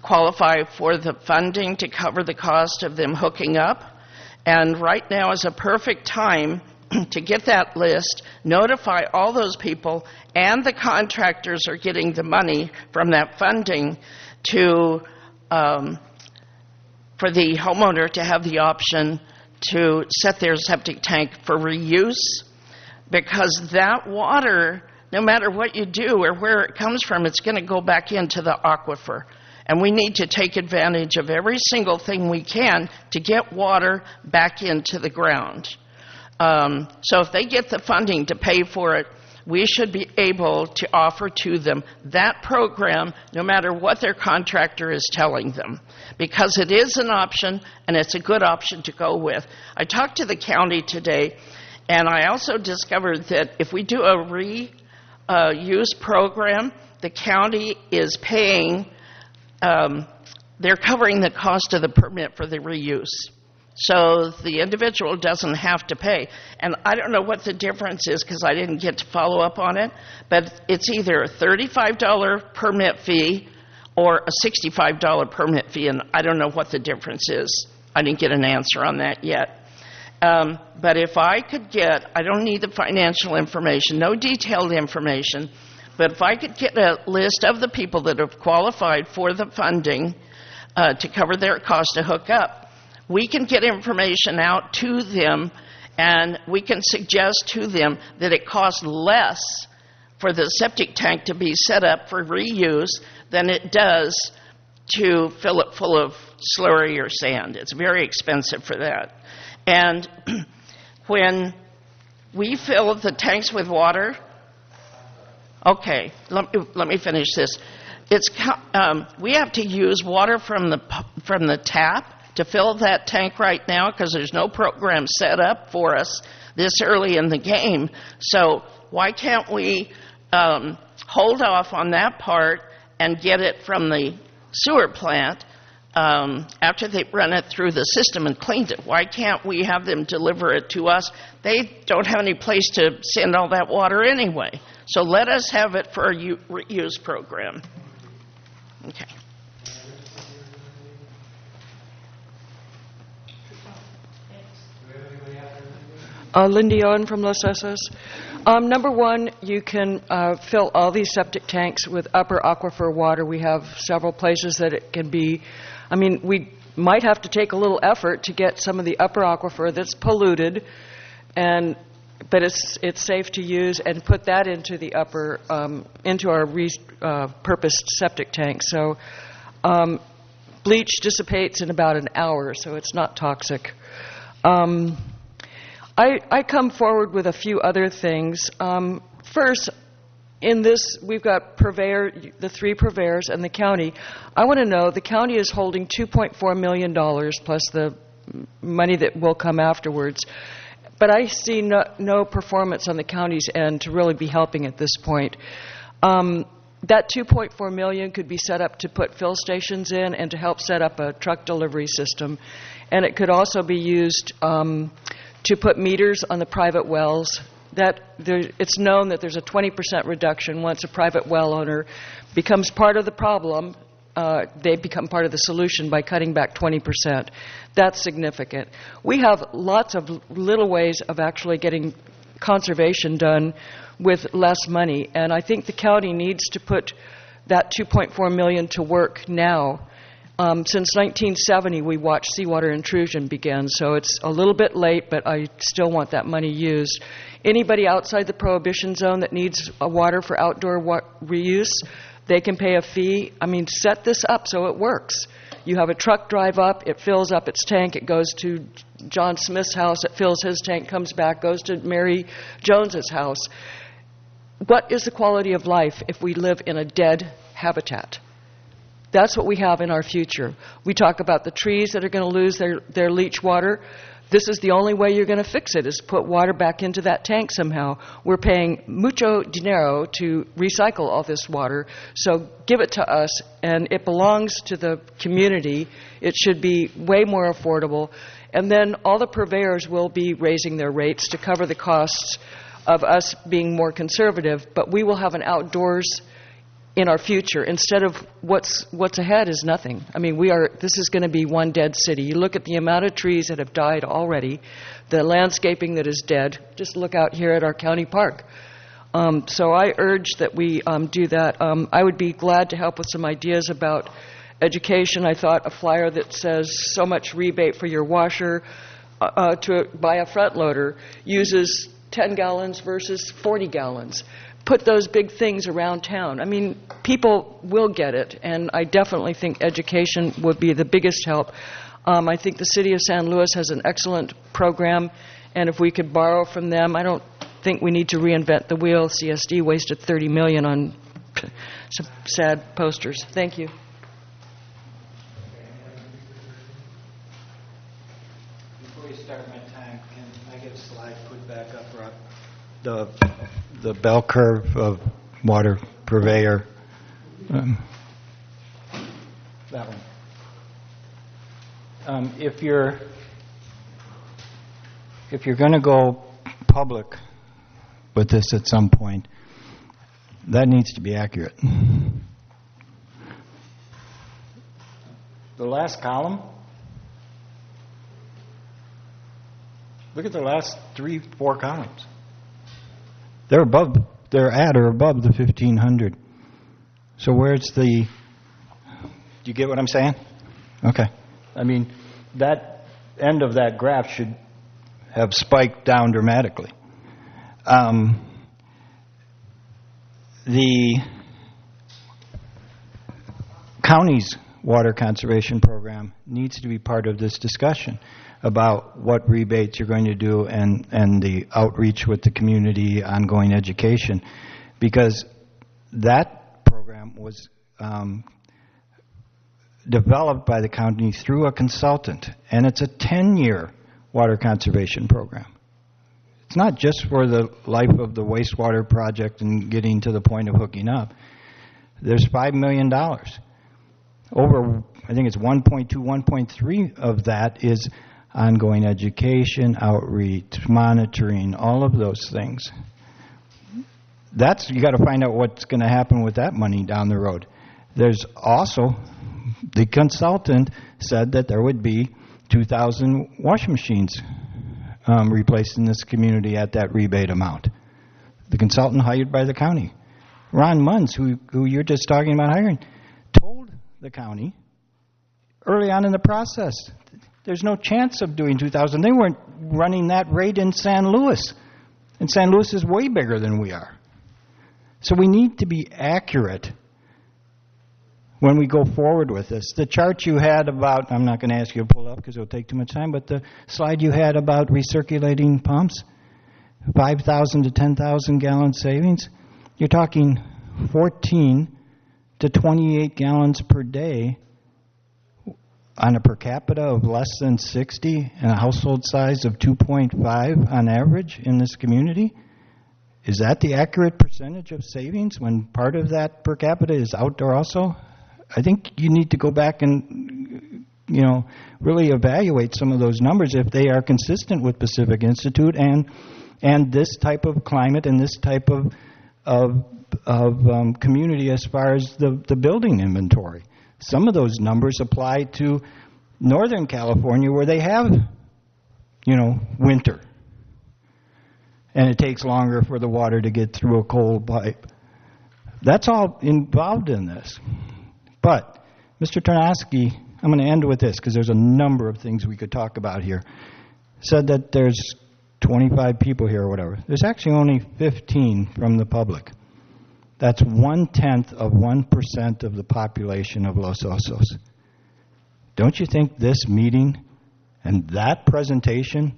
qualify for the funding to cover the cost of them hooking up. And right now is a perfect time to get that list, notify all those people, and the contractors are getting the money from that funding to for the homeowner to have the option to set their septic tank for reuse, because that water, no matter what you do or where it comes from, it's going to go back into the aquifer. And we need to take advantage of every single thing we can to get water back into the ground. So if they get the funding to pay for it, we should be able to offer to them that program no matter what their contractor is telling them, because it is an option and it's a good option to go with. I talked to the county today, and I also discovered that if we do a reuse program, the county is paying they're covering the cost of the permit for the reuse. So the individual doesn't have to pay. And I don't know what the difference is because I didn't get to follow up on it, but it's either a $35 permit fee or a $65 permit fee, and I don't know what the difference is. I didn't get an answer on that yet. But if I could get, I don't need the financial information, no detailed information, but if I could get a list of the people that have qualified for the funding to cover their cost to hook up, we can get information out to them, and we can suggest to them that it costs less for the septic tank to be set up for reuse than it does to fill it full of slurry or sand. It's very expensive for that. And when we fill the tanks with water, okay, let me finish this. we have to use water from the tap to fill that tank right now because there's no program set up for us this early in the game. So why can't we hold off on that part and get it from the sewer plant after they've run it through the system and cleaned it? Why can't we have them deliver it to us? They don't have any place to send all that water anyway. So let us have it for a reuse program. Okay. Lindy Owen from Los Osos. Number one, you can fill all these septic tanks with upper aquifer water. We have several places that it can be. I mean, we might have to take a little effort to get some of the upper aquifer that's polluted, but it's safe to use, and put that into the upper into our purposed septic tank. So bleach dissipates in about an hour, so it's not toxic. I come forward with a few other things. First, in this, we've got the 3 purveyors and the county. I want to know, the county is holding $2.4 million plus the money that will come afterwards. But I see no performance on the county's end to really be helping at this point. That $2.4 million could be set up to put fill stations in and to help set up a truck delivery system. And it could also be used to put meters on the private wells. It's known that there's a 20% reduction once a private well owner becomes part of the problem. They become part of the solution by cutting back 20%. That's significant. We have lots of little ways of actually getting conservation done with less money, and I think the county needs to put that $2.4 million to work now. Since 1970, we watched seawater intrusion begin, so it's a little bit late, but I still want that money used. Anybody outside the prohibition zone that needs water for outdoor reuse, they can pay a fee. I mean, set this up so it works. You have a truck drive up, it fills up its tank, it goes to John Smith's house, it fills his tank, comes back, goes to Mary Jones's house. What is the quality of life if we live in a dead habitat? That's what we have in our future. We talk about the trees that are going to lose their leach water. This is the only way you're going to fix it, is put water back into that tank somehow. We're paying mucho dinero to recycle all this water, so give it to us, and it belongs to the community. It should be way more affordable. And then all the purveyors will be raising their rates to cover the costs of us being more conservative, but we will have an outdoors in our future, instead of what's ahead is nothing. I mean, this is going to be one dead city. You look at the amount of trees that have died already, the landscaping that is dead. Just look out here at our county park. So I urge that we do that. I would be glad to help with some ideas about education. I thought a flyer that says so much rebate for your washer to buy a front loader uses 10 gallons versus 40 gallons. Put those big things around town. I mean, people will get it, and I definitely think education would be the biggest help. I think the city of San Luis has an excellent program, and if we could borrow from them, I don't think we need to reinvent the wheel. CSD wasted $30 million on some sad posters. Thank you. Before you start my time, can I get a slide put back up, Rob? The bell curve of water purveyor. That one. If you're going to go public with this at some point, that needs to be accurate. The last column. Look at the last 3-4 columns. They're at or above the 1,500. So where's do you get what I'm saying? Okay. I mean, that end of that graph should have spiked down dramatically. The county's water conservation program needs to be part of this discussion about what rebates you're going to do and the outreach with the community, ongoing education, because that program was developed by the county through a consultant, and it's a 10-year water conservation program. It's not just for the life of the wastewater project and getting to the point of hooking up. There's $5 million. Over, I think it's 1.2, 1.3 of that is ongoing education, outreach, monitoring, all of those things. You got to find out what's going to happen with that money down the road. There's also, the consultant said that there would be 2,000 washing machines replaced in this community at that rebate amount. The consultant hired by the county. Ron Munns, who you're just talking about hiring, told the county early on in the process, there's no chance of doing 2,000. They weren't running that rate in San Luis. And San Luis is way bigger than we are. So we need to be accurate when we go forward with this. The chart you had about, I'm not going to ask you to pull up because it will take too much time, but the slide you had about recirculating pumps, 5,000 to 10,000 gallon savings, you're talking 14 to 28 gallons per day on a per capita of less than 60 and a household size of 2.5 on average in this community. Is that the accurate percentage of savings when part of that per capita is outdoor also? I think you need to go back and, really evaluate some of those numbers if they are consistent with Pacific Institute and this type of climate and this type of community as far as the building inventory. Some of those numbers apply to Northern California where they have, winter. And it takes longer for the water to get through a cold pipe. That's all involved in this. But, Mr. Tarnowski, I'm going to end with this because there's a number of things we could talk about here. Said that there's 25 people here or whatever. There's actually only 15 from the public. That's 1/10 of 1% of the population of Los Osos. Don't you think this meeting and that presentation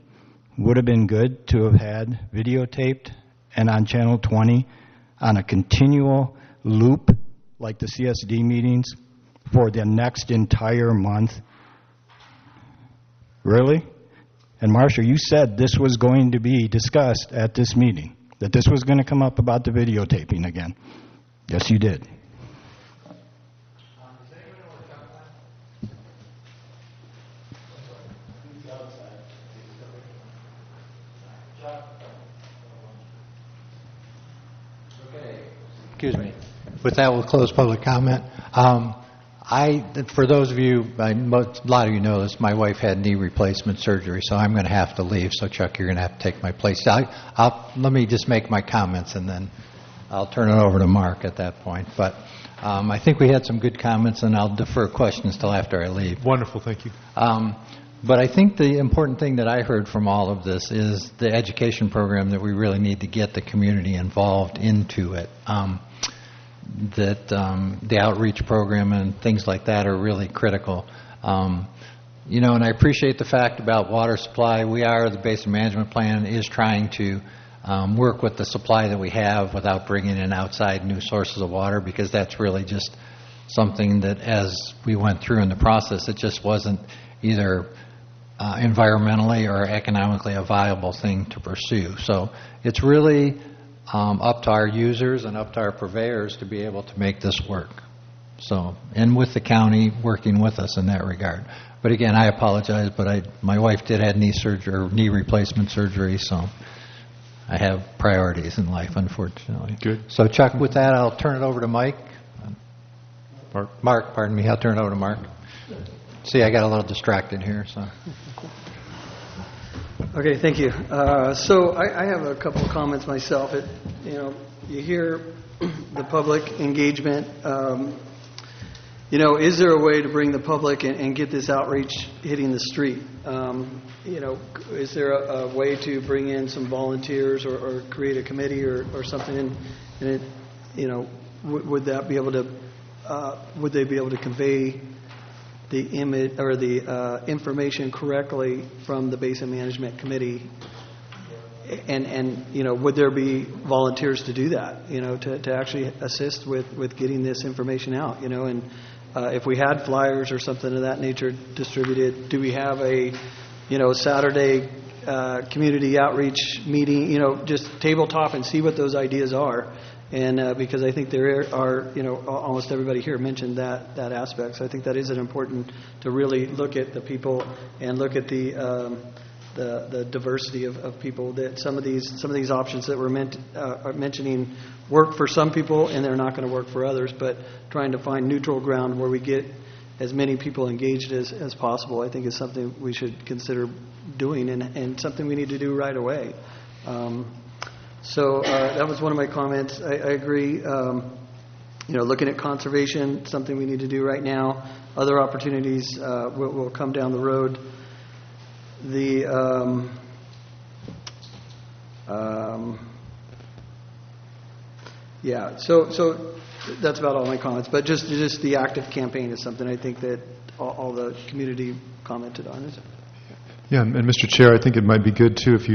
would have been good to have had videotaped and on Channel 20 on a continual loop like the CSD meetings for the next entire month? Really? And Marcia, you said this was going to be discussed at this meeting, that this was going to come up about the videotaping again. Yes, you did. Excuse me. With that, we'll close public comment. For those of you, a lot of you know this, my wife had knee replacement surgery, so I'm going to have to leave. So, Chuck, you're going to have to take my place. Let me just make my comments, and then I'll turn it over to Mark at that point. But I think we had some good comments, and I'll defer questions till after I leave. Wonderful, thank you. But I think the important thing that I heard from all of this is the education program that we really need to get the community involved into it. The outreach program and things like that are really critical. And I appreciate the fact about water supply. The Basin Management Plan is trying to work with the supply that we have without bringing in outside new sources of water, because that's really just something that, as we went through in the process, it just wasn't either environmentally or economically a viable thing to pursue. So it's really up to our users and up to our purveyors to be able to make this work. So, and with the county working with us in that regard. But again, I apologize, but my wife did have knee replacement surgery, so I have priorities in life, unfortunately. Good. So, Chuck, with that, I'll turn it over to Mike. Mark, pardon me. I'll turn it over to Mark. See, I got a little distracted here, so. Okay, thank you. So I have a couple of comments myself. You hear the public engagement. Is there a way to bring the public and get this outreach hitting the street? Is there a way to bring in some volunteers or create a committee or something? Would that be able to? Would they be able to convey the image or the information correctly from the Basin Management Committee would there be volunteers to do that, to actually assist with getting this information out, and if we had flyers or something of that nature distributed, do we have a, Saturday community outreach meeting, just tabletop and see what those ideas are. And because I think there are, almost everybody here mentioned that aspect. So I think that is important to really look at the people and look at the diversity of people. That some of these options that we're mentioning work for some people and they're not going to work for others. But trying to find neutral ground where we get as many people engaged as possible, I think is something we should consider doing and something we need to do right away. So that was one of my comments. I agree. Looking at conservation, something we need to do right now. Other opportunities will come down the road. So that's about all my comments. But just the active campaign is something I think that all the community commented on. Yeah, and Mr. Chair, I think it might be good too if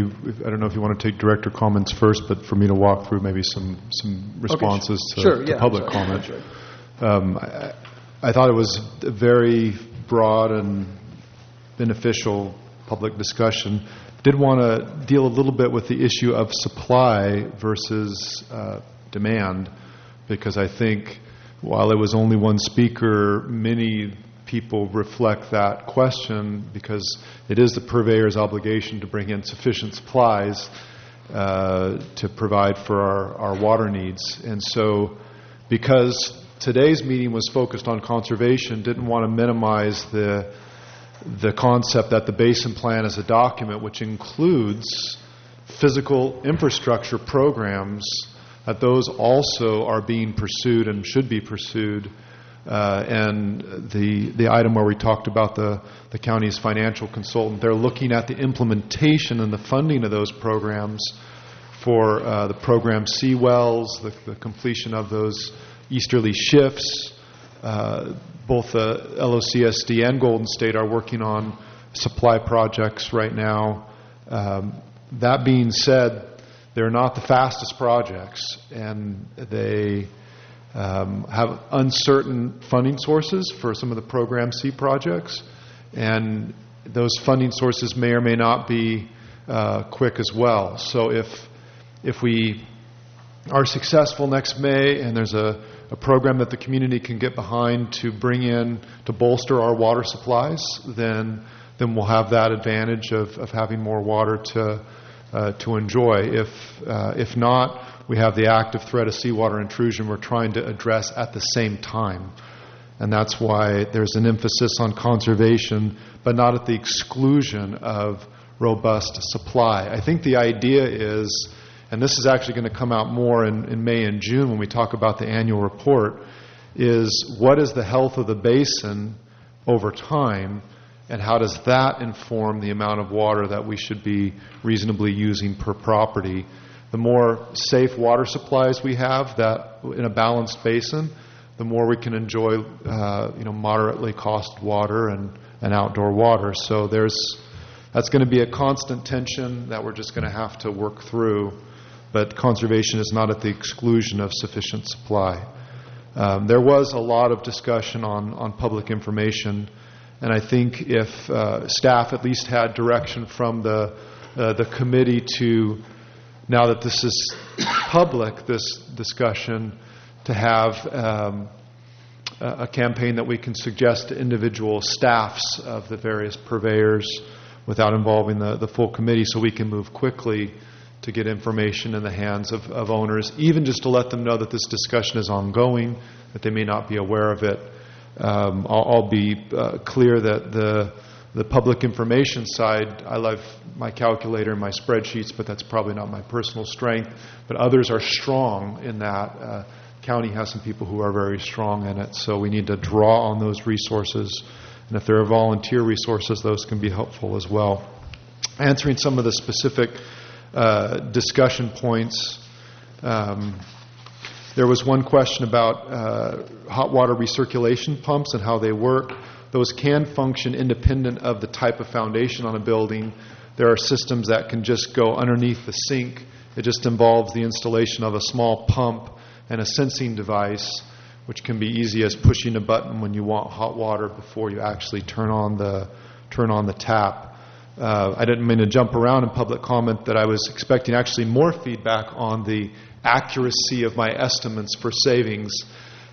I don't know if you want to take director comments first, but for me to walk through maybe some responses to public comment. Sure. I thought it was a very broad and beneficial public discussion. Did want to deal a little bit with the issue of supply versus demand, because I think while it was only one speaker, many people reflect that question because it is the purveyor's obligation to bring in sufficient supplies to provide for our water needs. And so because today's meeting was focused on conservation, didn't want to minimize the concept that the Basin Plan is a document which includes physical infrastructure programs, that those also are being pursued and should be pursued. And the item where we talked about the county's financial consultant, they're looking at the implementation and the funding of those programs for the program C wells, the completion of those easterly shifts. Both the LOCSD and Golden State are working on supply projects right now. That being said, they're not the fastest projects, and they have uncertain funding sources for some of the Program C projects, and those funding sources may or may not be quick as well. So if we are successful next May and there's a program that the community can get behind to bring in to bolster our water supplies, then we'll have that advantage of having more water to enjoy. If not, we have the active threat of seawater intrusion we're trying to address at the same time. And that's why there's an emphasis on conservation, but not at the exclusion of robust supply. I think the idea is, and this is actually going to come out more in May and June when we talk about the annual report, is what is the health of the basin over time, and how does that inform the amount of water that we should be reasonably using per property. The more safe water supplies we have that in a balanced basin, the more we can enjoy moderately costed water and outdoor water. So that's going to be a constant tension that we're just going to have to work through. But conservation is not at the exclusion of sufficient supply. There was a lot of discussion on public information, and I think if staff at least had direction from the committee to, now that this is public, this discussion, to have a campaign that we can suggest to individual staffs of the various purveyors without involving the full committee, so we can move quickly to get information in the hands of owners, even just to let them know that this discussion is ongoing, that they may not be aware of it. I'll be clear that the public information side, I love my calculator and my spreadsheets, but that's probably not my personal strength. But others are strong in that. County has some people who are very strong in it, so we need to draw on those resources. And if there are volunteer resources, those can be helpful as well. Answering some of the specific discussion points, there was one question about hot water recirculation pumps and how they work. Those can function independent of the type of foundation on a building. There are systems that can just go underneath the sink. It just involves the installation of a small pump and a sensing device, which can be easy as pushing a button when you want hot water before you actually turn on the tap. I didn't mean to jump around in public comment, that I was expecting actually more feedback on the accuracy of my estimates for savings.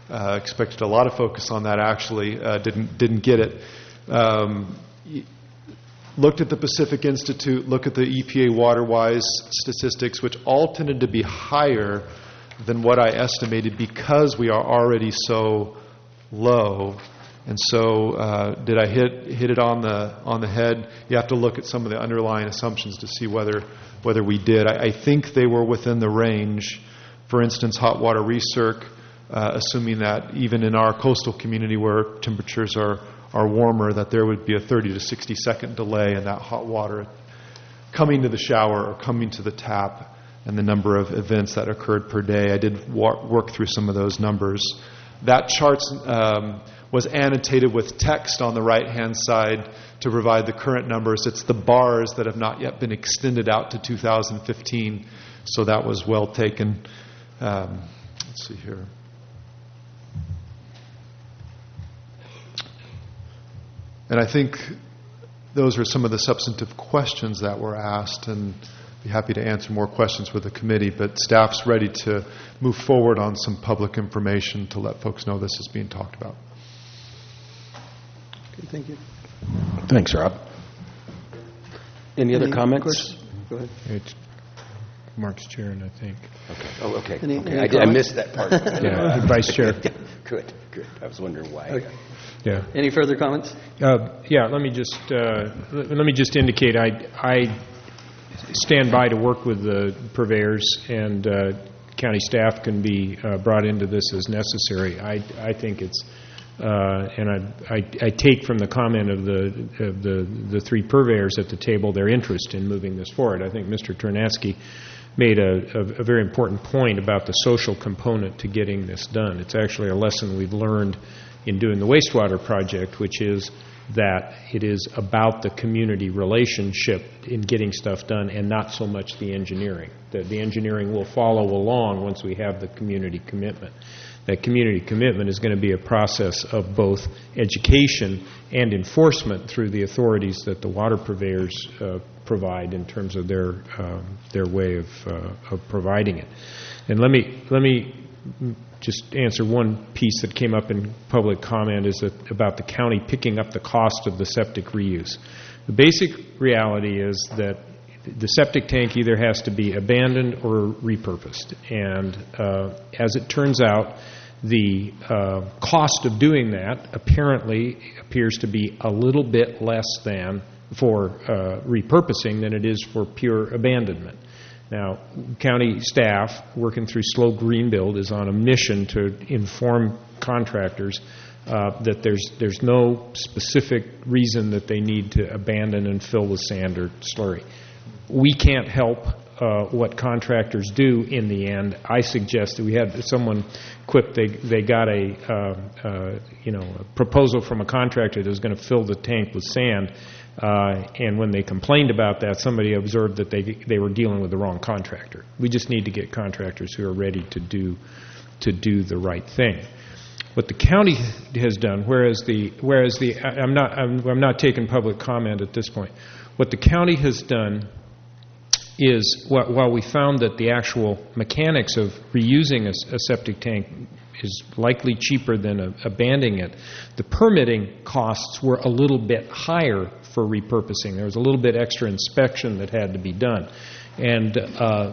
Expected a lot of focus on that, actually. Didn't get it. Looked at the Pacific Institute, look at the EPA WaterWise statistics, which all tended to be higher than what I estimated because we are already so low. And so, did I hit it on the head? You have to look at some of the underlying assumptions to see whether we did. I think they were within the range. For instance, hot water recirc, assuming that even in our coastal community where temperatures are warmer, that there would be a 30 to 60 second delay in that hot water coming to the shower or coming to the tap, and the number of events that occurred per day. I did work through some of those numbers. That chart was annotated with text on the right-hand side to provide the current numbers. It's the bars that have not yet been extended out to 2015, so that was well taken. Let's see here. And I think those are some of the substantive questions that were asked, and be happy to answer more questions with the committee, but staff's ready to move forward on some public information to let folks know this is being talked about. Okay, thank you. Thanks, Rob. Any other comments? Questions? Go ahead. It's Mark's chair, and I think. Okay. Oh, okay. Any I missed that part. Yeah, Vice Chair. Good. I was wondering why. Okay. Yeah. Any further comments? Yeah. Let me just indicate I stand by to work with the purveyors, and county staff can be brought into this as necessary. I think it's, and I take from the comment of the three purveyors at the table their interest in moving this forward. I think Mr. Ternatsky made a very important point about the social component to getting this done. It's actually a lesson we've learned in doing the wastewater project, which is that it is about the community relationship in getting stuff done and not so much the engineering. That the engineering will follow along once we have the community commitment. That community commitment is going to be a process of both education and enforcement through the authorities that the water purveyors provide in terms of their way of providing it. And let me just answer one piece that came up in public comment, is that about the county picking up the cost of the septic reuse. The basic reality is that the septic tank either has to be abandoned or repurposed. And as it turns out, the cost of doing that apparently appears to be a little bit less than for repurposing than it is for pure abandonment. Now, county staff working through Slow Green Build is on a mission to inform contractors that there's no specific reason that they need to abandon and fill with sand or slurry. We can't help what contractors do in the end. I suggested, we had someone quip, they got a proposal from a contractor that was going to fill the tank with sand. And when they complained about that, somebody observed that they were dealing with the wrong contractor. We just need to get contractors who are ready to do the right thing. What the county has done, I'm not taking public comment at this point. What the county has done is, while we found that the actual mechanics of reusing a septic tank is likely cheaper than abandoning it, the permitting costs were a little bit higher for repurposing. There was a little bit extra inspection that had to be done. And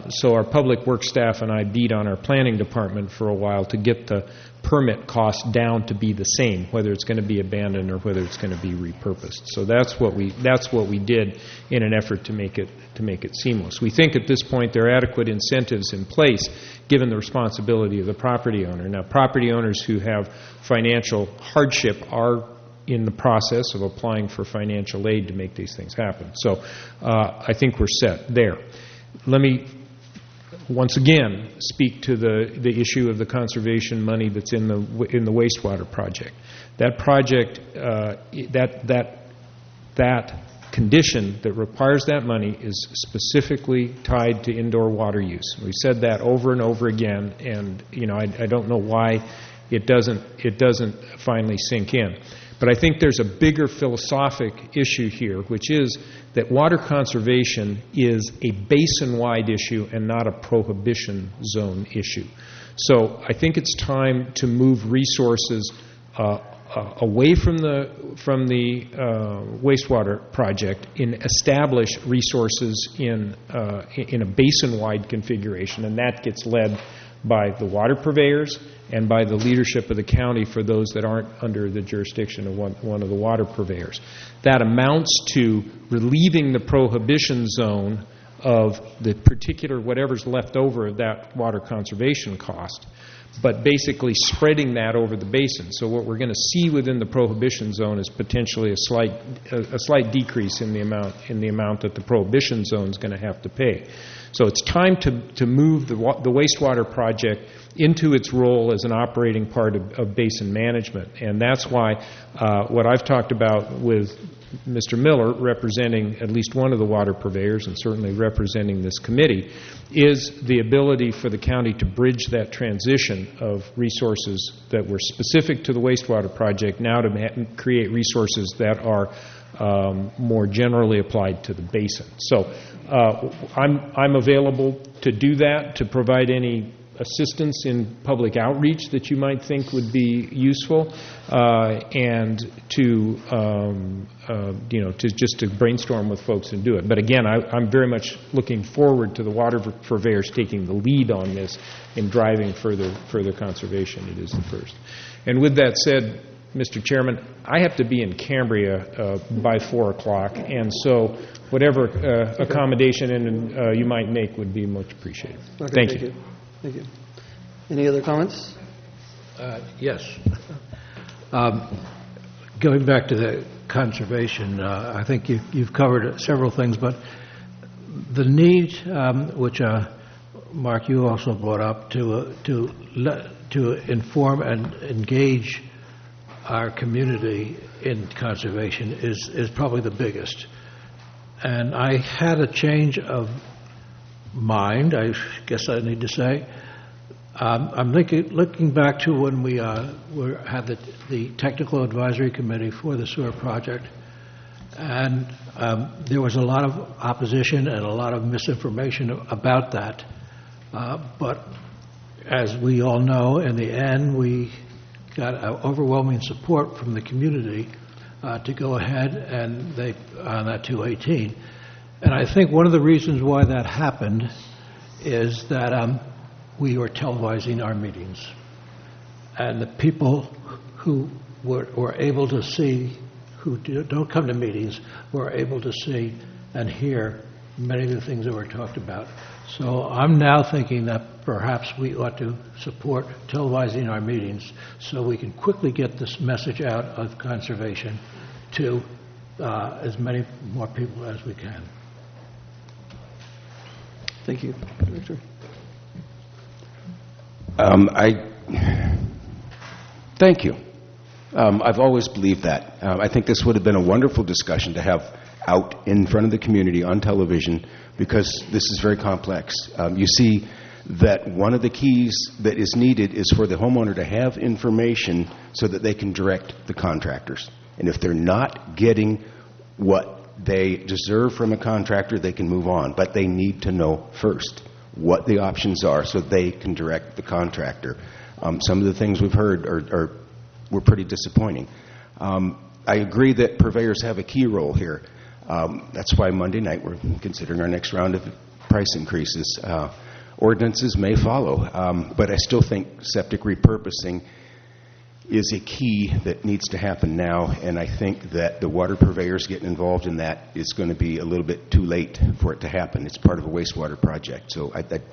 so our public works staff and I beat on our planning department for a while to get the permit cost down to be the same, whether it's going to be abandoned or whether it's going to be repurposed. So that's what we did in an effort to make it seamless. We think at this point there are adequate incentives in place given the responsibility of the property owner. Now, property owners who have financial hardship are in the process of applying for financial aid to make these things happen. So I think we're set there. Let me once again speak to the issue of the conservation money that's in the wastewater project. That project, that condition that requires that money is specifically tied to indoor water use. We've said that over and over again, and I don't know why it doesn't finally sink in. But I think there's a bigger philosophic issue here, which is that water conservation is a basin-wide issue and not a prohibition zone issue. So I think it's time to move resources away from the wastewater project and establish resources in a basin-wide configuration, and that gets led by the water purveyors and by the leadership of the county for those that aren't under the jurisdiction of one of the water purveyors. That amounts to relieving the prohibition zone of the particular whatever's left over of that water conservation cost, but basically spreading that over the basin. So what we're going to see within the prohibition zone is potentially a slight decrease in the amount that the prohibition zone is going to have to pay. So it's time to move the wastewater project into its role as an operating part of basin management, and that's why what I've talked about with Mr. Miller, representing at least one of the water purveyors and certainly representing this committee, is the ability for the county to bridge that transition of resources that were specific to the wastewater project now to create resources that are more generally applied to the basin. So I'm available to do that, to provide any assistance in public outreach that you might think would be useful, and to just to brainstorm with folks and do it. But again, I'm very much looking forward to the water purveyors taking the lead on this and driving further conservation. It is the first. And with that said, Mr. Chairman, I have to be in Cambria by 4 o'clock, and so whatever accommodation you might make would be much appreciated. Okay, thank you. Thank you. Any other comments? Yes. Going back to the conservation, I think you've covered several things, but the need, which Mark, you also brought up, to inform and engage our community in conservation is probably the biggest. And I had a change of mind, I guess I need to say. I'm looking back to when we had the technical advisory committee for the sewer project, and there was a lot of opposition and a lot of misinformation about that. But as we all know, in the end, we got overwhelming support from the community to go ahead and on that 218. And I think one of the reasons why that happened is that we were televising our meetings. And the people who were able to see, who don't come to meetings, were able to see and hear many of the things that were talked about. So I'm now thinking that perhaps we ought to support televising our meetings so we can quickly get this message out of conservation to as many more people as we can. Thank you. Victor? Thank you. I've always believed that. I think this would have been a wonderful discussion to have out in front of the community on television, because this is very complex. You see that one of the keys that is needed is for the homeowner to have information so that they can direct the contractors. And if they're not getting what they deserve from a contractor, they can move on. But they need to know first what the options are so they can direct the contractor. Some of the things we've heard were pretty disappointing. I agree that purveyors have a key role here. That's why Monday night we're considering our next round of price increases. Ordinances may follow, but I still think septic repurposing is a key that needs to happen now, and I think that the water purveyors getting involved in that is going to be a little bit too late for it to happen. It's part of a wastewater project, so I'd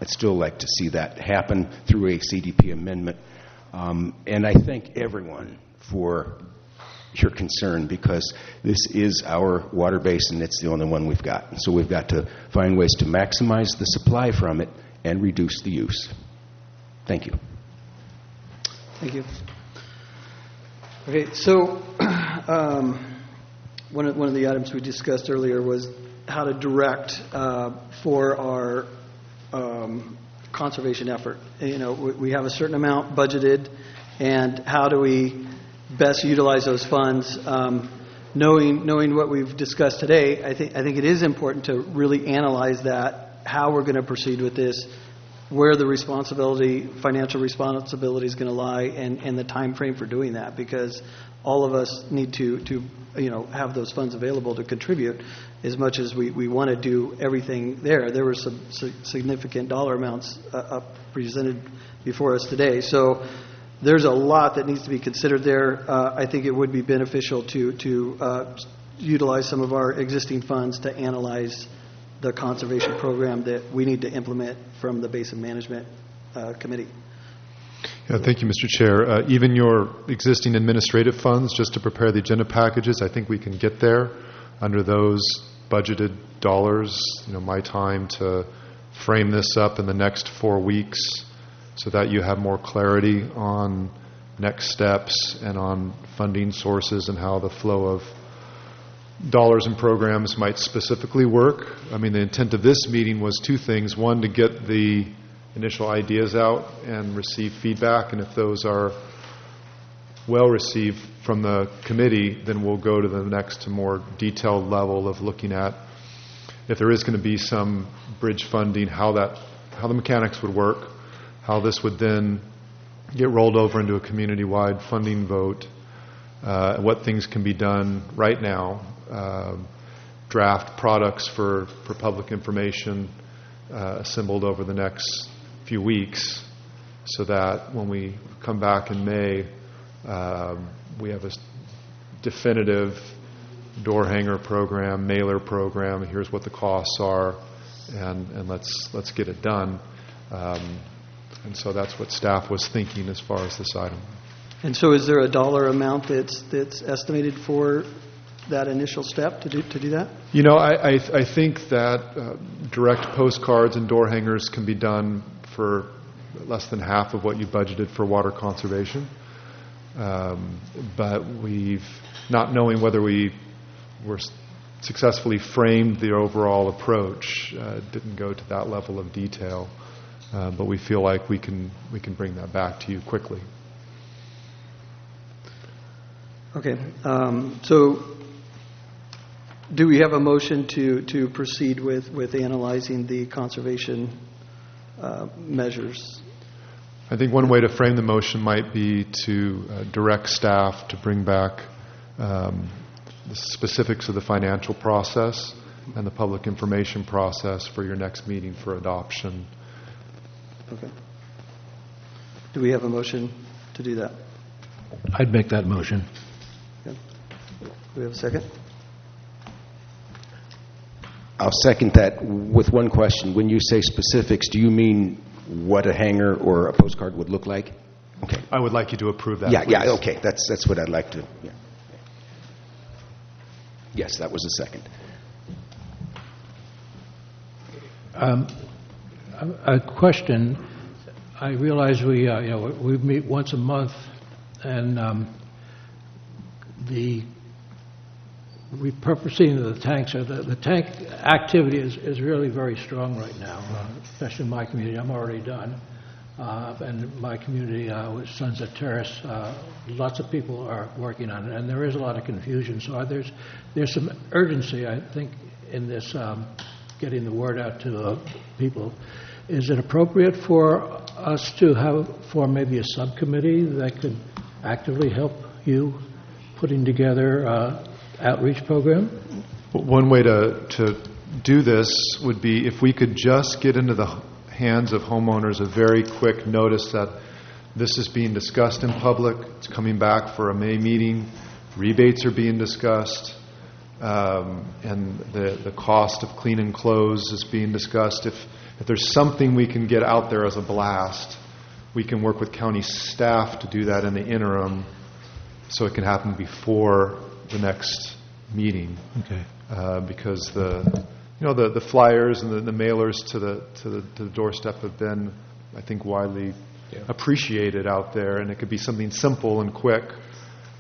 still like to see that happen through a CDP amendment. And I thank everyone for your concern, because this is our water basin. It's the only one we've got. So we've got to find ways to maximize the supply from it and reduce the use. Thank you. Thank you. Okay, so one of the items we discussed earlier was how to direct for our conservation effort. We have a certain amount budgeted, and how do we best utilize those funds? Knowing what we've discussed today, I think it is important to really analyze that, how we're going to proceed with this, where the financial responsibility is going to lie, and the time frame for doing that, because all of us need to have those funds available to contribute as much as we want to do everything there. There were some significant dollar amounts presented before us today. So there's a lot that needs to be considered there. I think it would be beneficial to utilize some of our existing funds to analyze the conservation program that we need to implement from the Basin Management Committee. Yeah, thank you, Mr. Chair. Even your existing administrative funds, just to prepare the agenda packages, I think we can get there under those budgeted dollars. My time to frame this up in the next 4 weeks so that you have more clarity on next steps and on funding sources and how the flow of dollars and programs might specifically work. I mean, the intent of this meeting was 2 things. One, to get the initial ideas out and receive feedback, and if those are well received from the committee, then we'll go to the next more detailed level of looking at if there is going to be some bridge funding, how the mechanics would work, how this would then get rolled over into a community-wide funding vote, what things can be done right now, draft products for public information assembled over the next few weeks, so that when we come back in May, we have a definitive door hanger program, mailer program. Here's what the costs are, and let's get it done. And so that's what staff was thinking as far as this item. And so, is there a dollar amount that's estimated for that initial step to do that? I think that direct postcards and door hangers can be done for less than half of what you budgeted for water conservation. But we've, not knowing whether we were successfully framed the overall approach, didn't go to that level of detail. But we feel like we can bring that back to you quickly. Okay. So do we have a motion to proceed with analyzing the conservation measures? I think one way to frame the motion might be to direct staff to bring back the specifics of the financial process and the public information process for your next meeting for adoption. Okay. Do we have a motion to do that? I'd make that motion. Okay. Do we have a second? I'll second that with one question. When you say specifics, do you mean what a hanger or a postcard would look like? Okay. I would like you to approve that. Yeah, okay. That's what I'd like to. Yeah. Yes, that was a second. A question. I realize we meet once a month, and the repurposing of the tanks, the tank activity is really very strong right now, especially in my community. I'm already done. And my community, with Sunset Terrace, lots of people are working on it, and there is a lot of confusion. So there's some urgency, I think, in this getting the word out to people. Is it appropriate for us to form maybe a subcommittee that could actively help you putting together outreach program? One way to do this would be if we could just get into the hands of homeowners a very quick notice that this is being discussed in public. It's coming back for a May meeting. Rebates are being discussed. And the cost of clean and close is being discussed. If there's something we can get out there as a blast, we can work with county staff to do that in the interim so it can happen before the next meeting. Okay. Because the flyers and the mailers to the doorstep have been, I think, widely appreciated out there, and it could be something simple and quick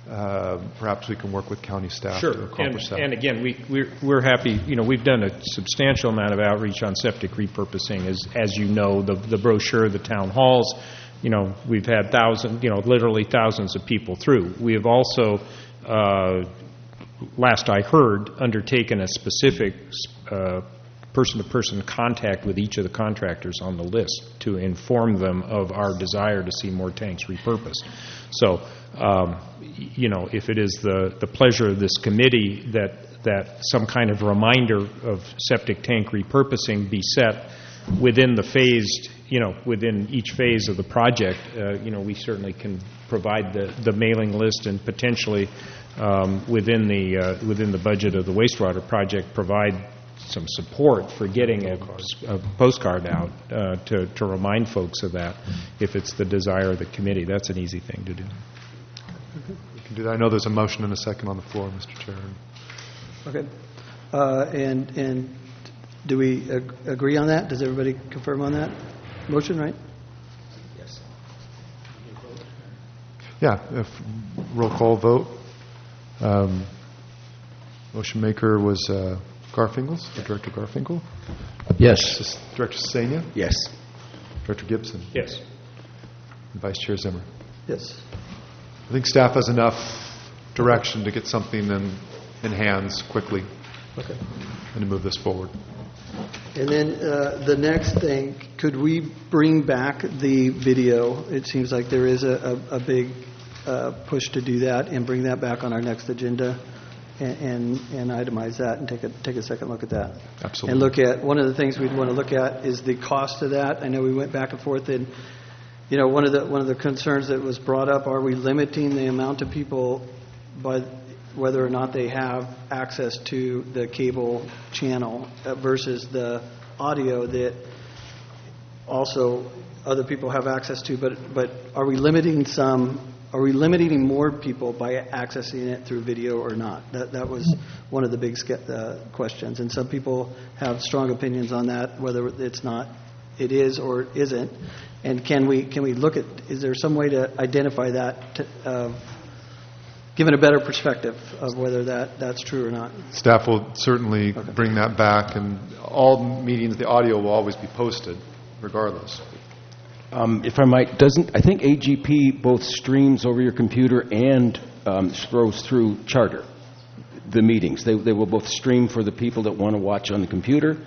perhaps we can work with county staff Sure. to accomplish that. And again, we're happy, we've done a substantial amount of outreach on septic repurposing, as you know, the brochure, the town halls, we've had literally thousands of people through. We have also, last I heard, undertaken a specific person-to-person contact with each of the contractors on the list to inform them of our desire to see more tanks repurposed. So, if it is the pleasure of this committee that some kind of reminder of septic tank repurposing be set within the phased, within each phase of the project, we certainly can provide the mailing list and potentially within the budget of the wastewater project provide some support for getting a postcard out to remind folks of that if it's the desire of the committee. That's an easy thing to do. We can do that. I know there's a motion and a second on the floor, Mr. Chair. Okay. And do we agree on that? Does everybody confirm on that motion, right? Yes. Yeah, if roll call vote. Motion maker was Garfinkel, Director Garfinkel. Yes. Director Senia. Yes. Director Gibson. Yes. And Vice Chair Zimmer. Yes. I think staff has enough direction to get something in hands quickly. Okay. And to move this forward. And then the next thing, could we bring back the video? It seems like there is a big push to do that and bring that back on our next agenda and itemize that and take a second look at that. Absolutely. And look at, one of the things we'd want to look at is the cost of that. I know we went back and forth and, one of the concerns that was brought up, are we limiting the amount of people by whether or not they have access to the cable channel versus the audio that also other people have access to, but are we limiting more people by accessing it through video or not? That was one of the big questions, and some people have strong opinions on that, whether it is or isn't. And can we look at, is there some way to identify that, given a better perspective of whether that's true or not? Staff will certainly bring that back, and all meetings, the audio will always be posted, regardless. If I might, I think AGP both streams over your computer and throws through Charter, the meetings. They will both stream for the people that want to watch on the computer,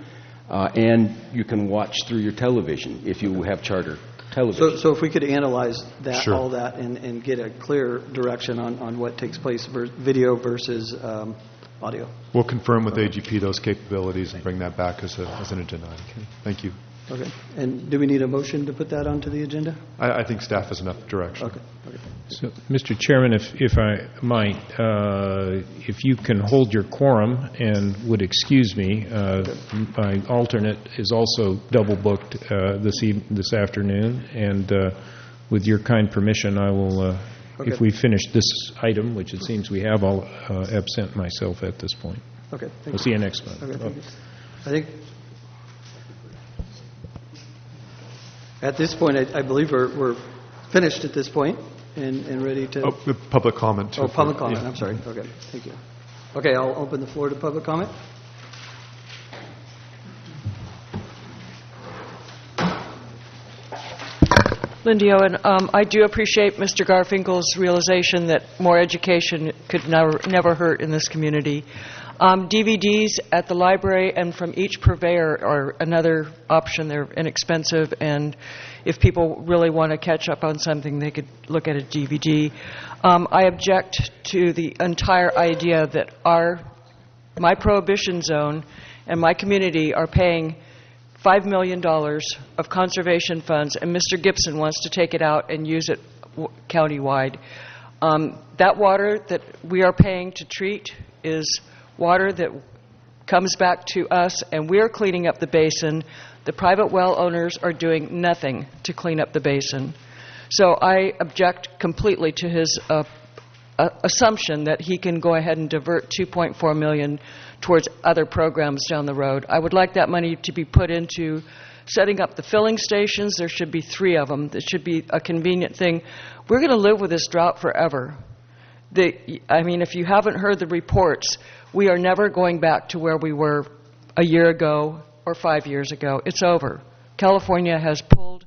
and you can watch through your television if you have Charter television. So if we could analyze that, Sure. all that, and get a clear direction on what takes place, video versus audio. We'll confirm with AGP those capabilities and bring that back as an agenda item. Okay. Thank you. Okay. And do we need a motion to put that onto the agenda? I think staff has enough direction. Okay. So, Mr. Chairman, if I might, if you can hold your quorum and would excuse me, my alternate is also double booked this afternoon, and with your kind permission, I will, if we finish this item, which it seems we have, I'll absent myself at this point. Okay. We'll see you next month. Okay, thank you. I think at this point, I believe we're finished at this point and ready to... Oh, public comment, too. Public comment. Yeah. I'm sorry. Okay, thank you. Okay, I'll open the floor to public comment. Lindy Owen, I do appreciate Mr. Garfinkel's realization that more education could never hurt in this community. DVDs at the library and from each purveyor are another option. They're inexpensive, and if people really want to catch up on something, they could look at a DVD. I object to the entire idea that my prohibition zone and my community are paying $5 million of conservation funds, and Mr. Gibson wants to take it out and use it countywide. That water that we are paying to treat is water that comes back to us, and we're cleaning up the basin. The private well owners are doing nothing to clean up the basin. So I object completely to his assumption that he can go ahead and divert $2.4 million towards other programs down the road. I would like that money to be put into setting up the filling stations. There should be 3 of them. That should be a convenient thing. We're going to live with this drought forever. If you haven't heard the reports, we are never going back to where we were a year ago or 5 years ago. It's over. California has pulled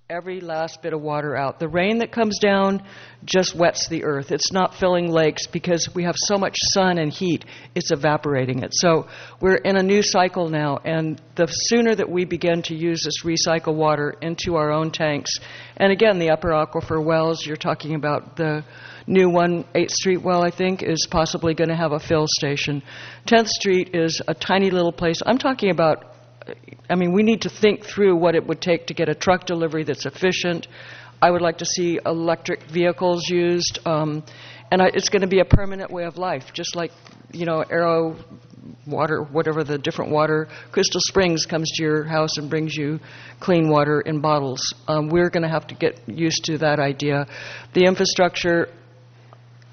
every last bit of water out. The rain that comes down just wets the earth. It's not filling lakes because we have so much sun and heat, it's evaporating it. So we're in a new cycle now, and the sooner that we begin to use this recycled water into our own tanks, and again, the upper aquifer wells, you're talking about the new 8th Street well, I think, is possibly going to have a fill station. 10th Street is a tiny little place. I'm talking about, we need to think through what it would take to get a truck delivery that's efficient. I would like to see electric vehicles used, it's going to be a permanent way of life, just like, Arrow water, whatever the different water, Crystal Springs comes to your house and brings you clean water in bottles. We're going to have to get used to that idea. The infrastructure,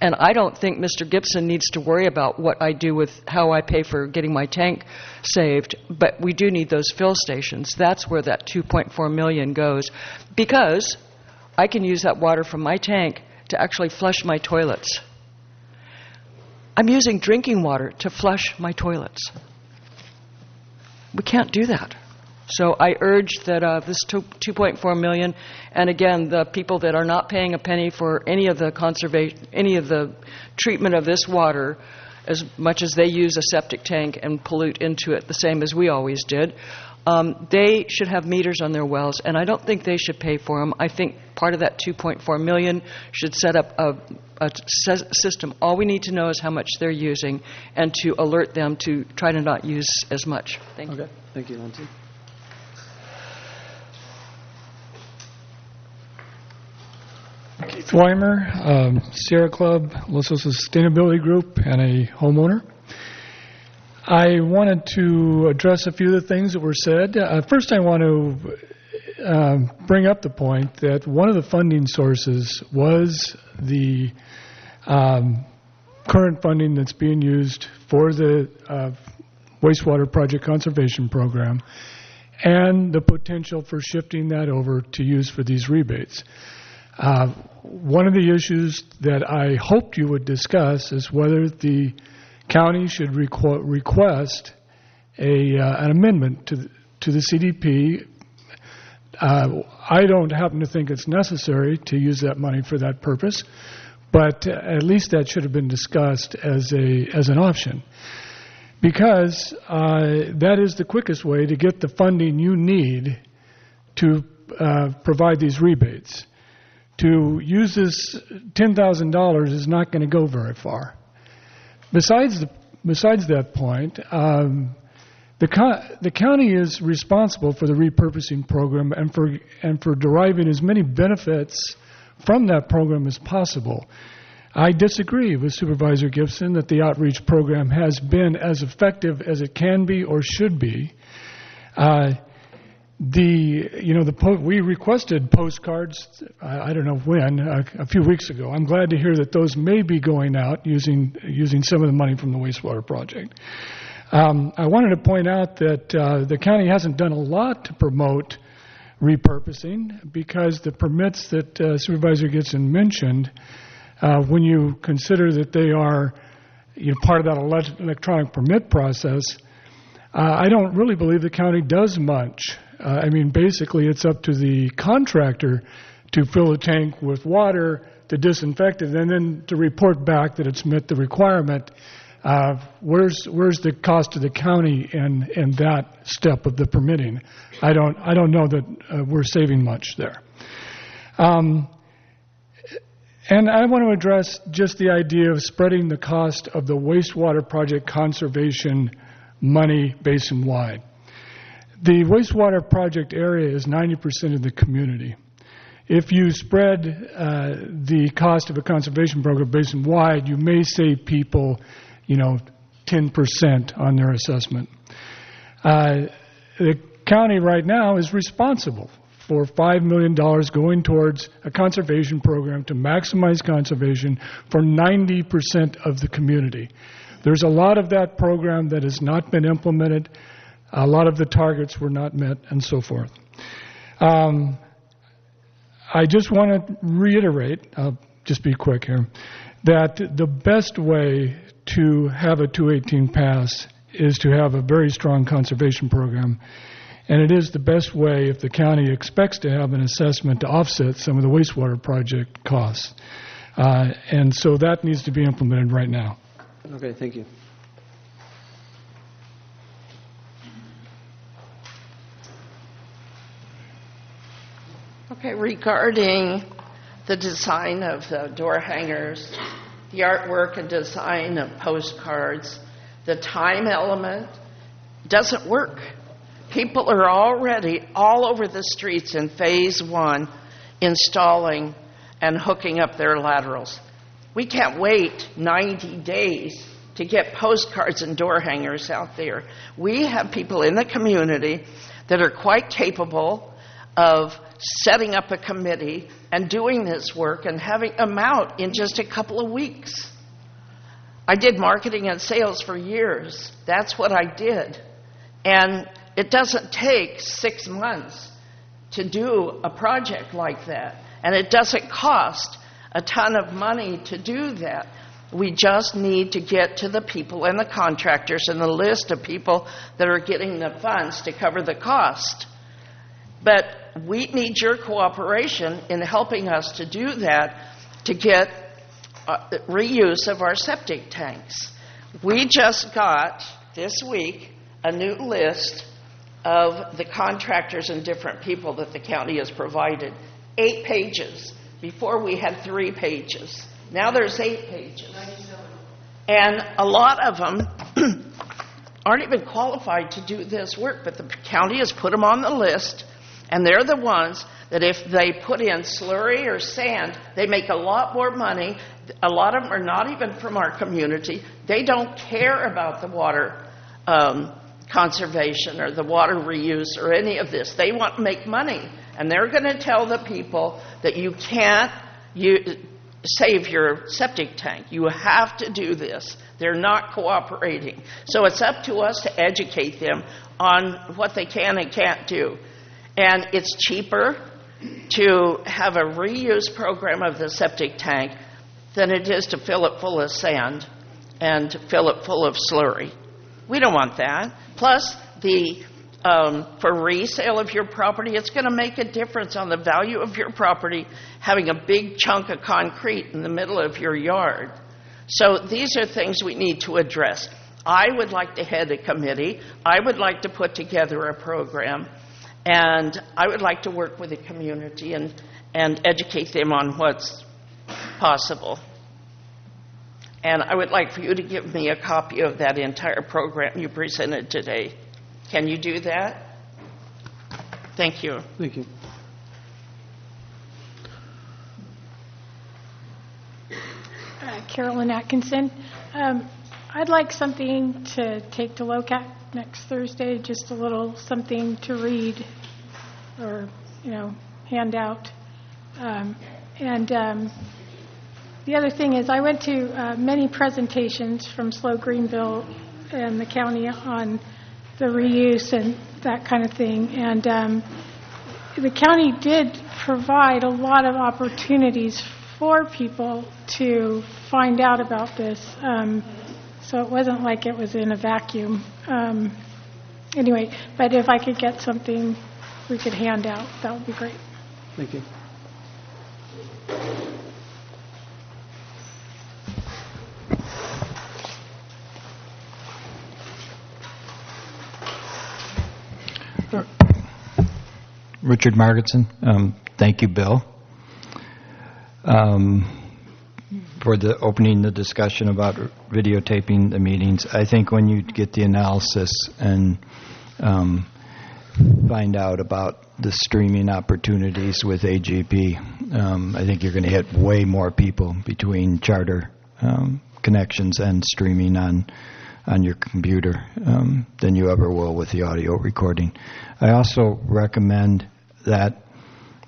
and I don't think Mr. Gibson needs to worry about what I do with how I pay for getting my tank saved, but we do need those fill stations. That's where that $2.4 million goes, because I can use that water from my tank to actually flush my toilets. I'm using drinking water to flush my toilets. We can't do that. So I urge that this $2.4 million, and again, the people that are not paying a penny for any of the treatment of this water, as much as they use a septic tank and pollute into it the same as we always did, they should have meters on their wells, and I don't think they should pay for them. I think part of that $2.4 million should set up a system. All we need to know is how much they're using, and to alert them to try to not use as much. Thank you. Okay. Thank you, Lindsay. Keith Weimer, Sierra Club, Los Osos Sustainability Group, and a homeowner. I wanted to address a few of the things that were said. First, I want to bring up the point that one of the funding sources was the current funding that's being used for the wastewater project conservation program, and the potential for shifting that over to use for these rebates. One of the issues that I hoped you would discuss is whether the county should request an amendment to the CDP. I don't happen to think it's necessary to use that money for that purpose, but at least that should have been discussed as an option, because that is the quickest way to get the funding you need to provide these rebates. To use this $10,000 is not going to go very far. Besides that point, the county is responsible for the repurposing program and for deriving as many benefits from that program as possible. I disagree with Supervisor Gibson that the outreach program has been as effective as it can be or should be. We requested postcards, I don't know when, a few weeks ago. I'm glad to hear that those may be going out using some of the money from the wastewater project. I wanted to point out that the county hasn't done a lot to promote repurposing, because the permits that Supervisor Gibson mentioned, when you consider that they are part of that electronic permit process, I don't really believe the county does much. Basically, it's up to the contractor to fill the tank with water, to disinfect it, and then to report back that it's met the requirement. Where's the cost to the county in that step of the permitting? I don't know that we're saving much there. And I want to address just the idea of spreading the cost of the wastewater project conservation money basin-wide. The wastewater project area is 90% of the community. If you spread the cost of a conservation program basin-wide, you may save people, 10% on their assessment. The county right now is responsible for $5 million going towards a conservation program to maximize conservation for 90% of the community. There's a lot of that program that has not been implemented. A lot of the targets were not met, and so forth. I just want to reiterate, I'll just be quick here, that the best way to have a 218 pass is to have a very strong conservation program. And it is the best way if the county expects to have an assessment to offset some of the wastewater project costs. And so that needs to be implemented right now. Okay, thank you. Okay, regarding the design of the door hangers, the artwork and design of postcards, the time element doesn't work. People are already all over the streets in phase 1 installing and hooking up their laterals. We can't wait 90 days to get postcards and door hangers out there. We have people in the community that are quite capable of setting up a committee and doing this work and having them out in just a couple of weeks. I did marketing and sales for years. That's what I did. And it doesn't take 6 months to do a project like that. And it doesn't cost a ton of money to do that. We just need to get to the people and the contractors and the list of people that are getting the funds to cover the cost. But we need your cooperation in helping us to do that, to get reuse of our septic tanks. We just got, this week, a new list of the contractors and different people that the county has provided. 8 pages. Before we had 3 pages. Now there's 8 pages. And a lot of them aren't even qualified to do this work, but the county has put them on the list, and they're the ones that if they put in slurry or sand, they make a lot more money. A lot of them are not even from our community. They don't care about the water conservation or the water reuse or any of this. They want to make money. And they're going to tell the people that you can't save your septic tank. You have to do this. They're not cooperating. So it's up to us to educate them on what they can and can't do. And it's cheaper to have a reuse program of the septic tank than it is to fill it full of sand and to fill it full of slurry. We don't want that. Plus, for resale of your property, it's going to make a difference on the value of your property having a big chunk of concrete in the middle of your yard. So these are things we need to address. I would like to head a committee. I would like to put together a program. And I would like to work with the community and educate them on what's possible. And I would like for you to give me a copy of that entire program you presented today. Can you do that? Thank you. Thank you. Carolyn Atkinson. I'd like something to take to LOCAT next Thursday, just a little something to read or, hand out. The other thing is I went to many presentations from SLO Greenville and the county on the reuse and that kind of thing. And the county did provide a lot of opportunities for people to find out about this. So it wasn't like it was in a vacuum. Anyway, but if I could get something we could hand out, that would be great. Thank you. Richard Margetson. Thank you, Bill, for opening the discussion about videotaping the meetings. I think when you get the analysis and find out about the streaming opportunities with AGP, I think you're going to hit way more people between charter connections and streaming on your computer than you ever will with the audio recording. I also recommend that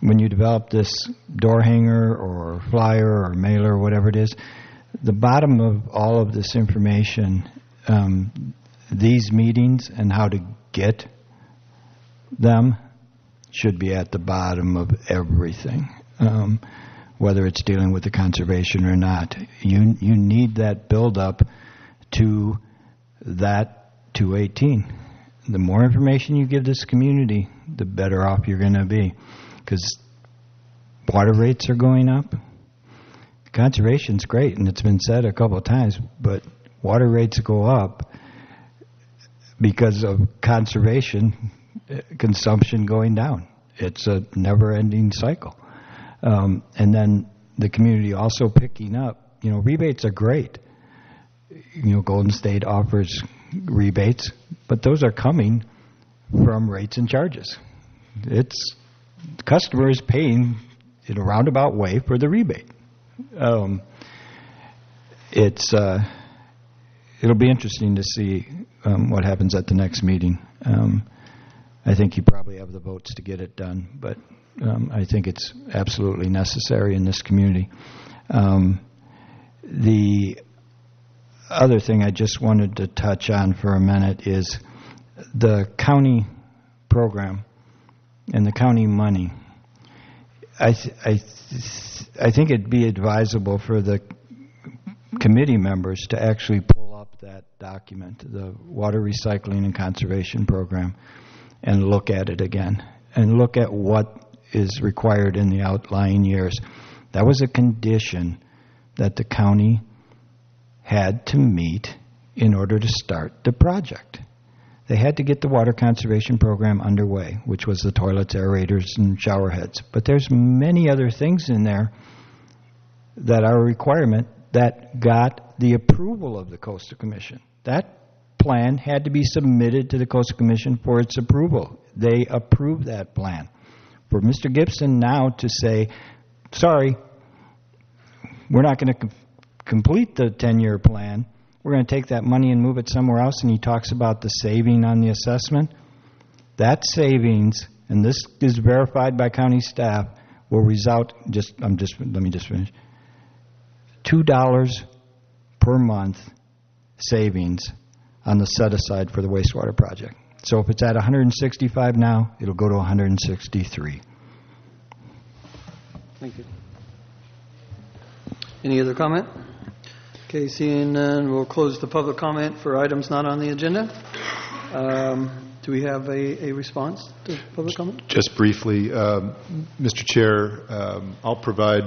when you develop this door hanger or flyer or mailer or whatever it is, the bottom of all of this information, these meetings and how to get them should be at the bottom of everything. whether it's dealing with the conservation or not. You need that build-up to that 218. The more information you give this community, the better off you're going to be, because water rates are going up. Conservation's great, and it's been said a couple of times, but water rates go up because of conservation consumption going down. It's a never-ending cycle. And then the community also picking up, rebates are great. Golden State offers rebates, but those are coming from rates and charges. The customer is paying in a roundabout way for the rebate. It'll be interesting to see what happens at the next meeting. I think you probably have the votes to get it done, but I think it's absolutely necessary in this community. The other thing I just wanted to touch on for a minute is the county program and the county money. I think it'd be advisable for the committee members to actually pull up that document, the Water Recycling and Conservation Program, and look at it again, and look at what is required in the outlying years. That was a condition that the county had to meet in order to start the project. They had to get the water conservation program underway, which was the toilets, aerators, and shower heads. But there's many other things in there that are a requirement that got the approval of the Coastal Commission. That plan had to be submitted to the Coastal Commission for its approval. They approved that plan. For Mr. Gibson now to say, sorry, we're not going to complete the 10-year plan, we're going to take that money and move it somewhere else, and he talks about the saving on the assessment. That savings, and this is verified by county staff, will result, let me just finish, $2 per month savings on the set-aside for the wastewater project. So if it's at 165 now, it'll go to 163. Thank you. Any other comment? Okay, seeing none, we'll close the public comment for items not on the agenda. Do we have a response to public comment? Just briefly, Mr. Chair, I'll provide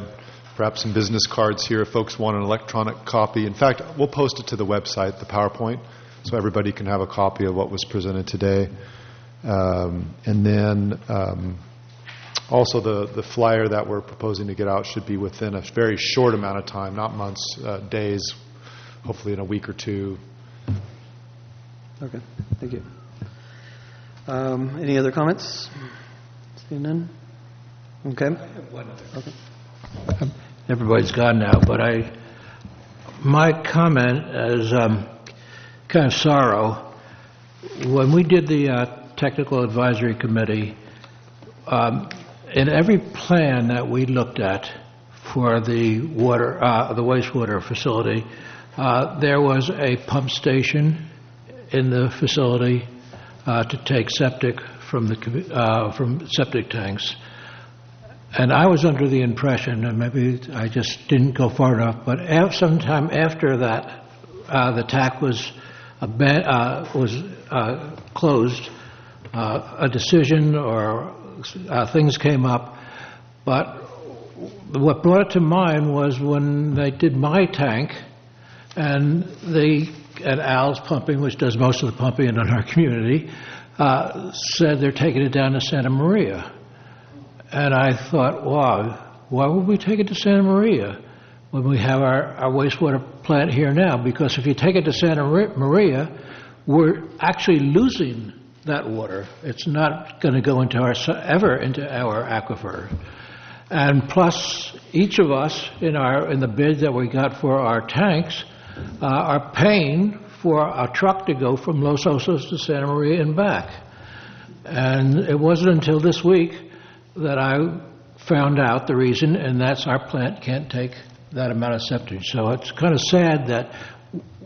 perhaps some business cards here if folks want an electronic copy. In fact, we'll post it to the website, the PowerPoint, so everybody can have a copy of what was presented today. And then also the flyer that we're proposing to get out should be within a very short amount of time, not months, days, hopefully in a week or two. Okay, thank you. Any other comments? Seeing none? Okay. I have one other. Okay. Everybody's gone now, but my comment is kind of sorrow. When we did the technical advisory committee, in every plan that we looked at for the wastewater facility, there was a pump station in the facility to take septic from septic tanks. And I was under the impression, and maybe I just didn't go far enough, but sometime after that, the TAC was closed. A decision or things came up, but what brought it to mind was when they did my tank, and Al's pumping, which does most of the pumping in our community, said they're taking it down to Santa Maria. And I thought, wow, why would we take it to Santa Maria when we have our wastewater plant here now? Because if you take it to Santa Maria, we're actually losing that water. It's not going to go ever into our aquifer. And plus, each of us in the bid that we got for our tanks are paying for a truck to go from Los Osos to Santa Maria and back. And it wasn't until this week that I found out the reason, and that's our plant can't take that amount of septic. So it's kind of sad that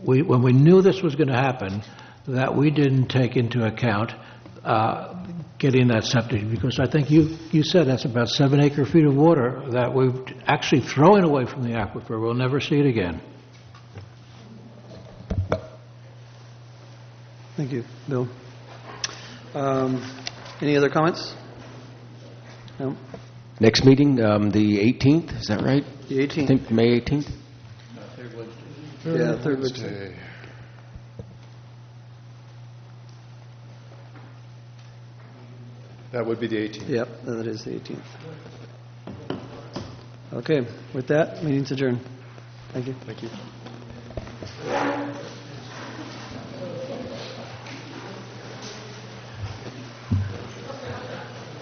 when we knew this was going to happen, that we didn't take into account getting that septic, because I think you said that's about 7 acre-feet of water that we're actually throwing away from the aquifer. We'll never see it again. Thank you, Bill. Any other comments? No? Next meeting, the 18th, is that right? The 18th. I think May 18th? Yeah, third Wednesday. That would be the 18th. Yep, that is the 18th. Okay, with that, meeting's adjourned. Thank you. Thank you.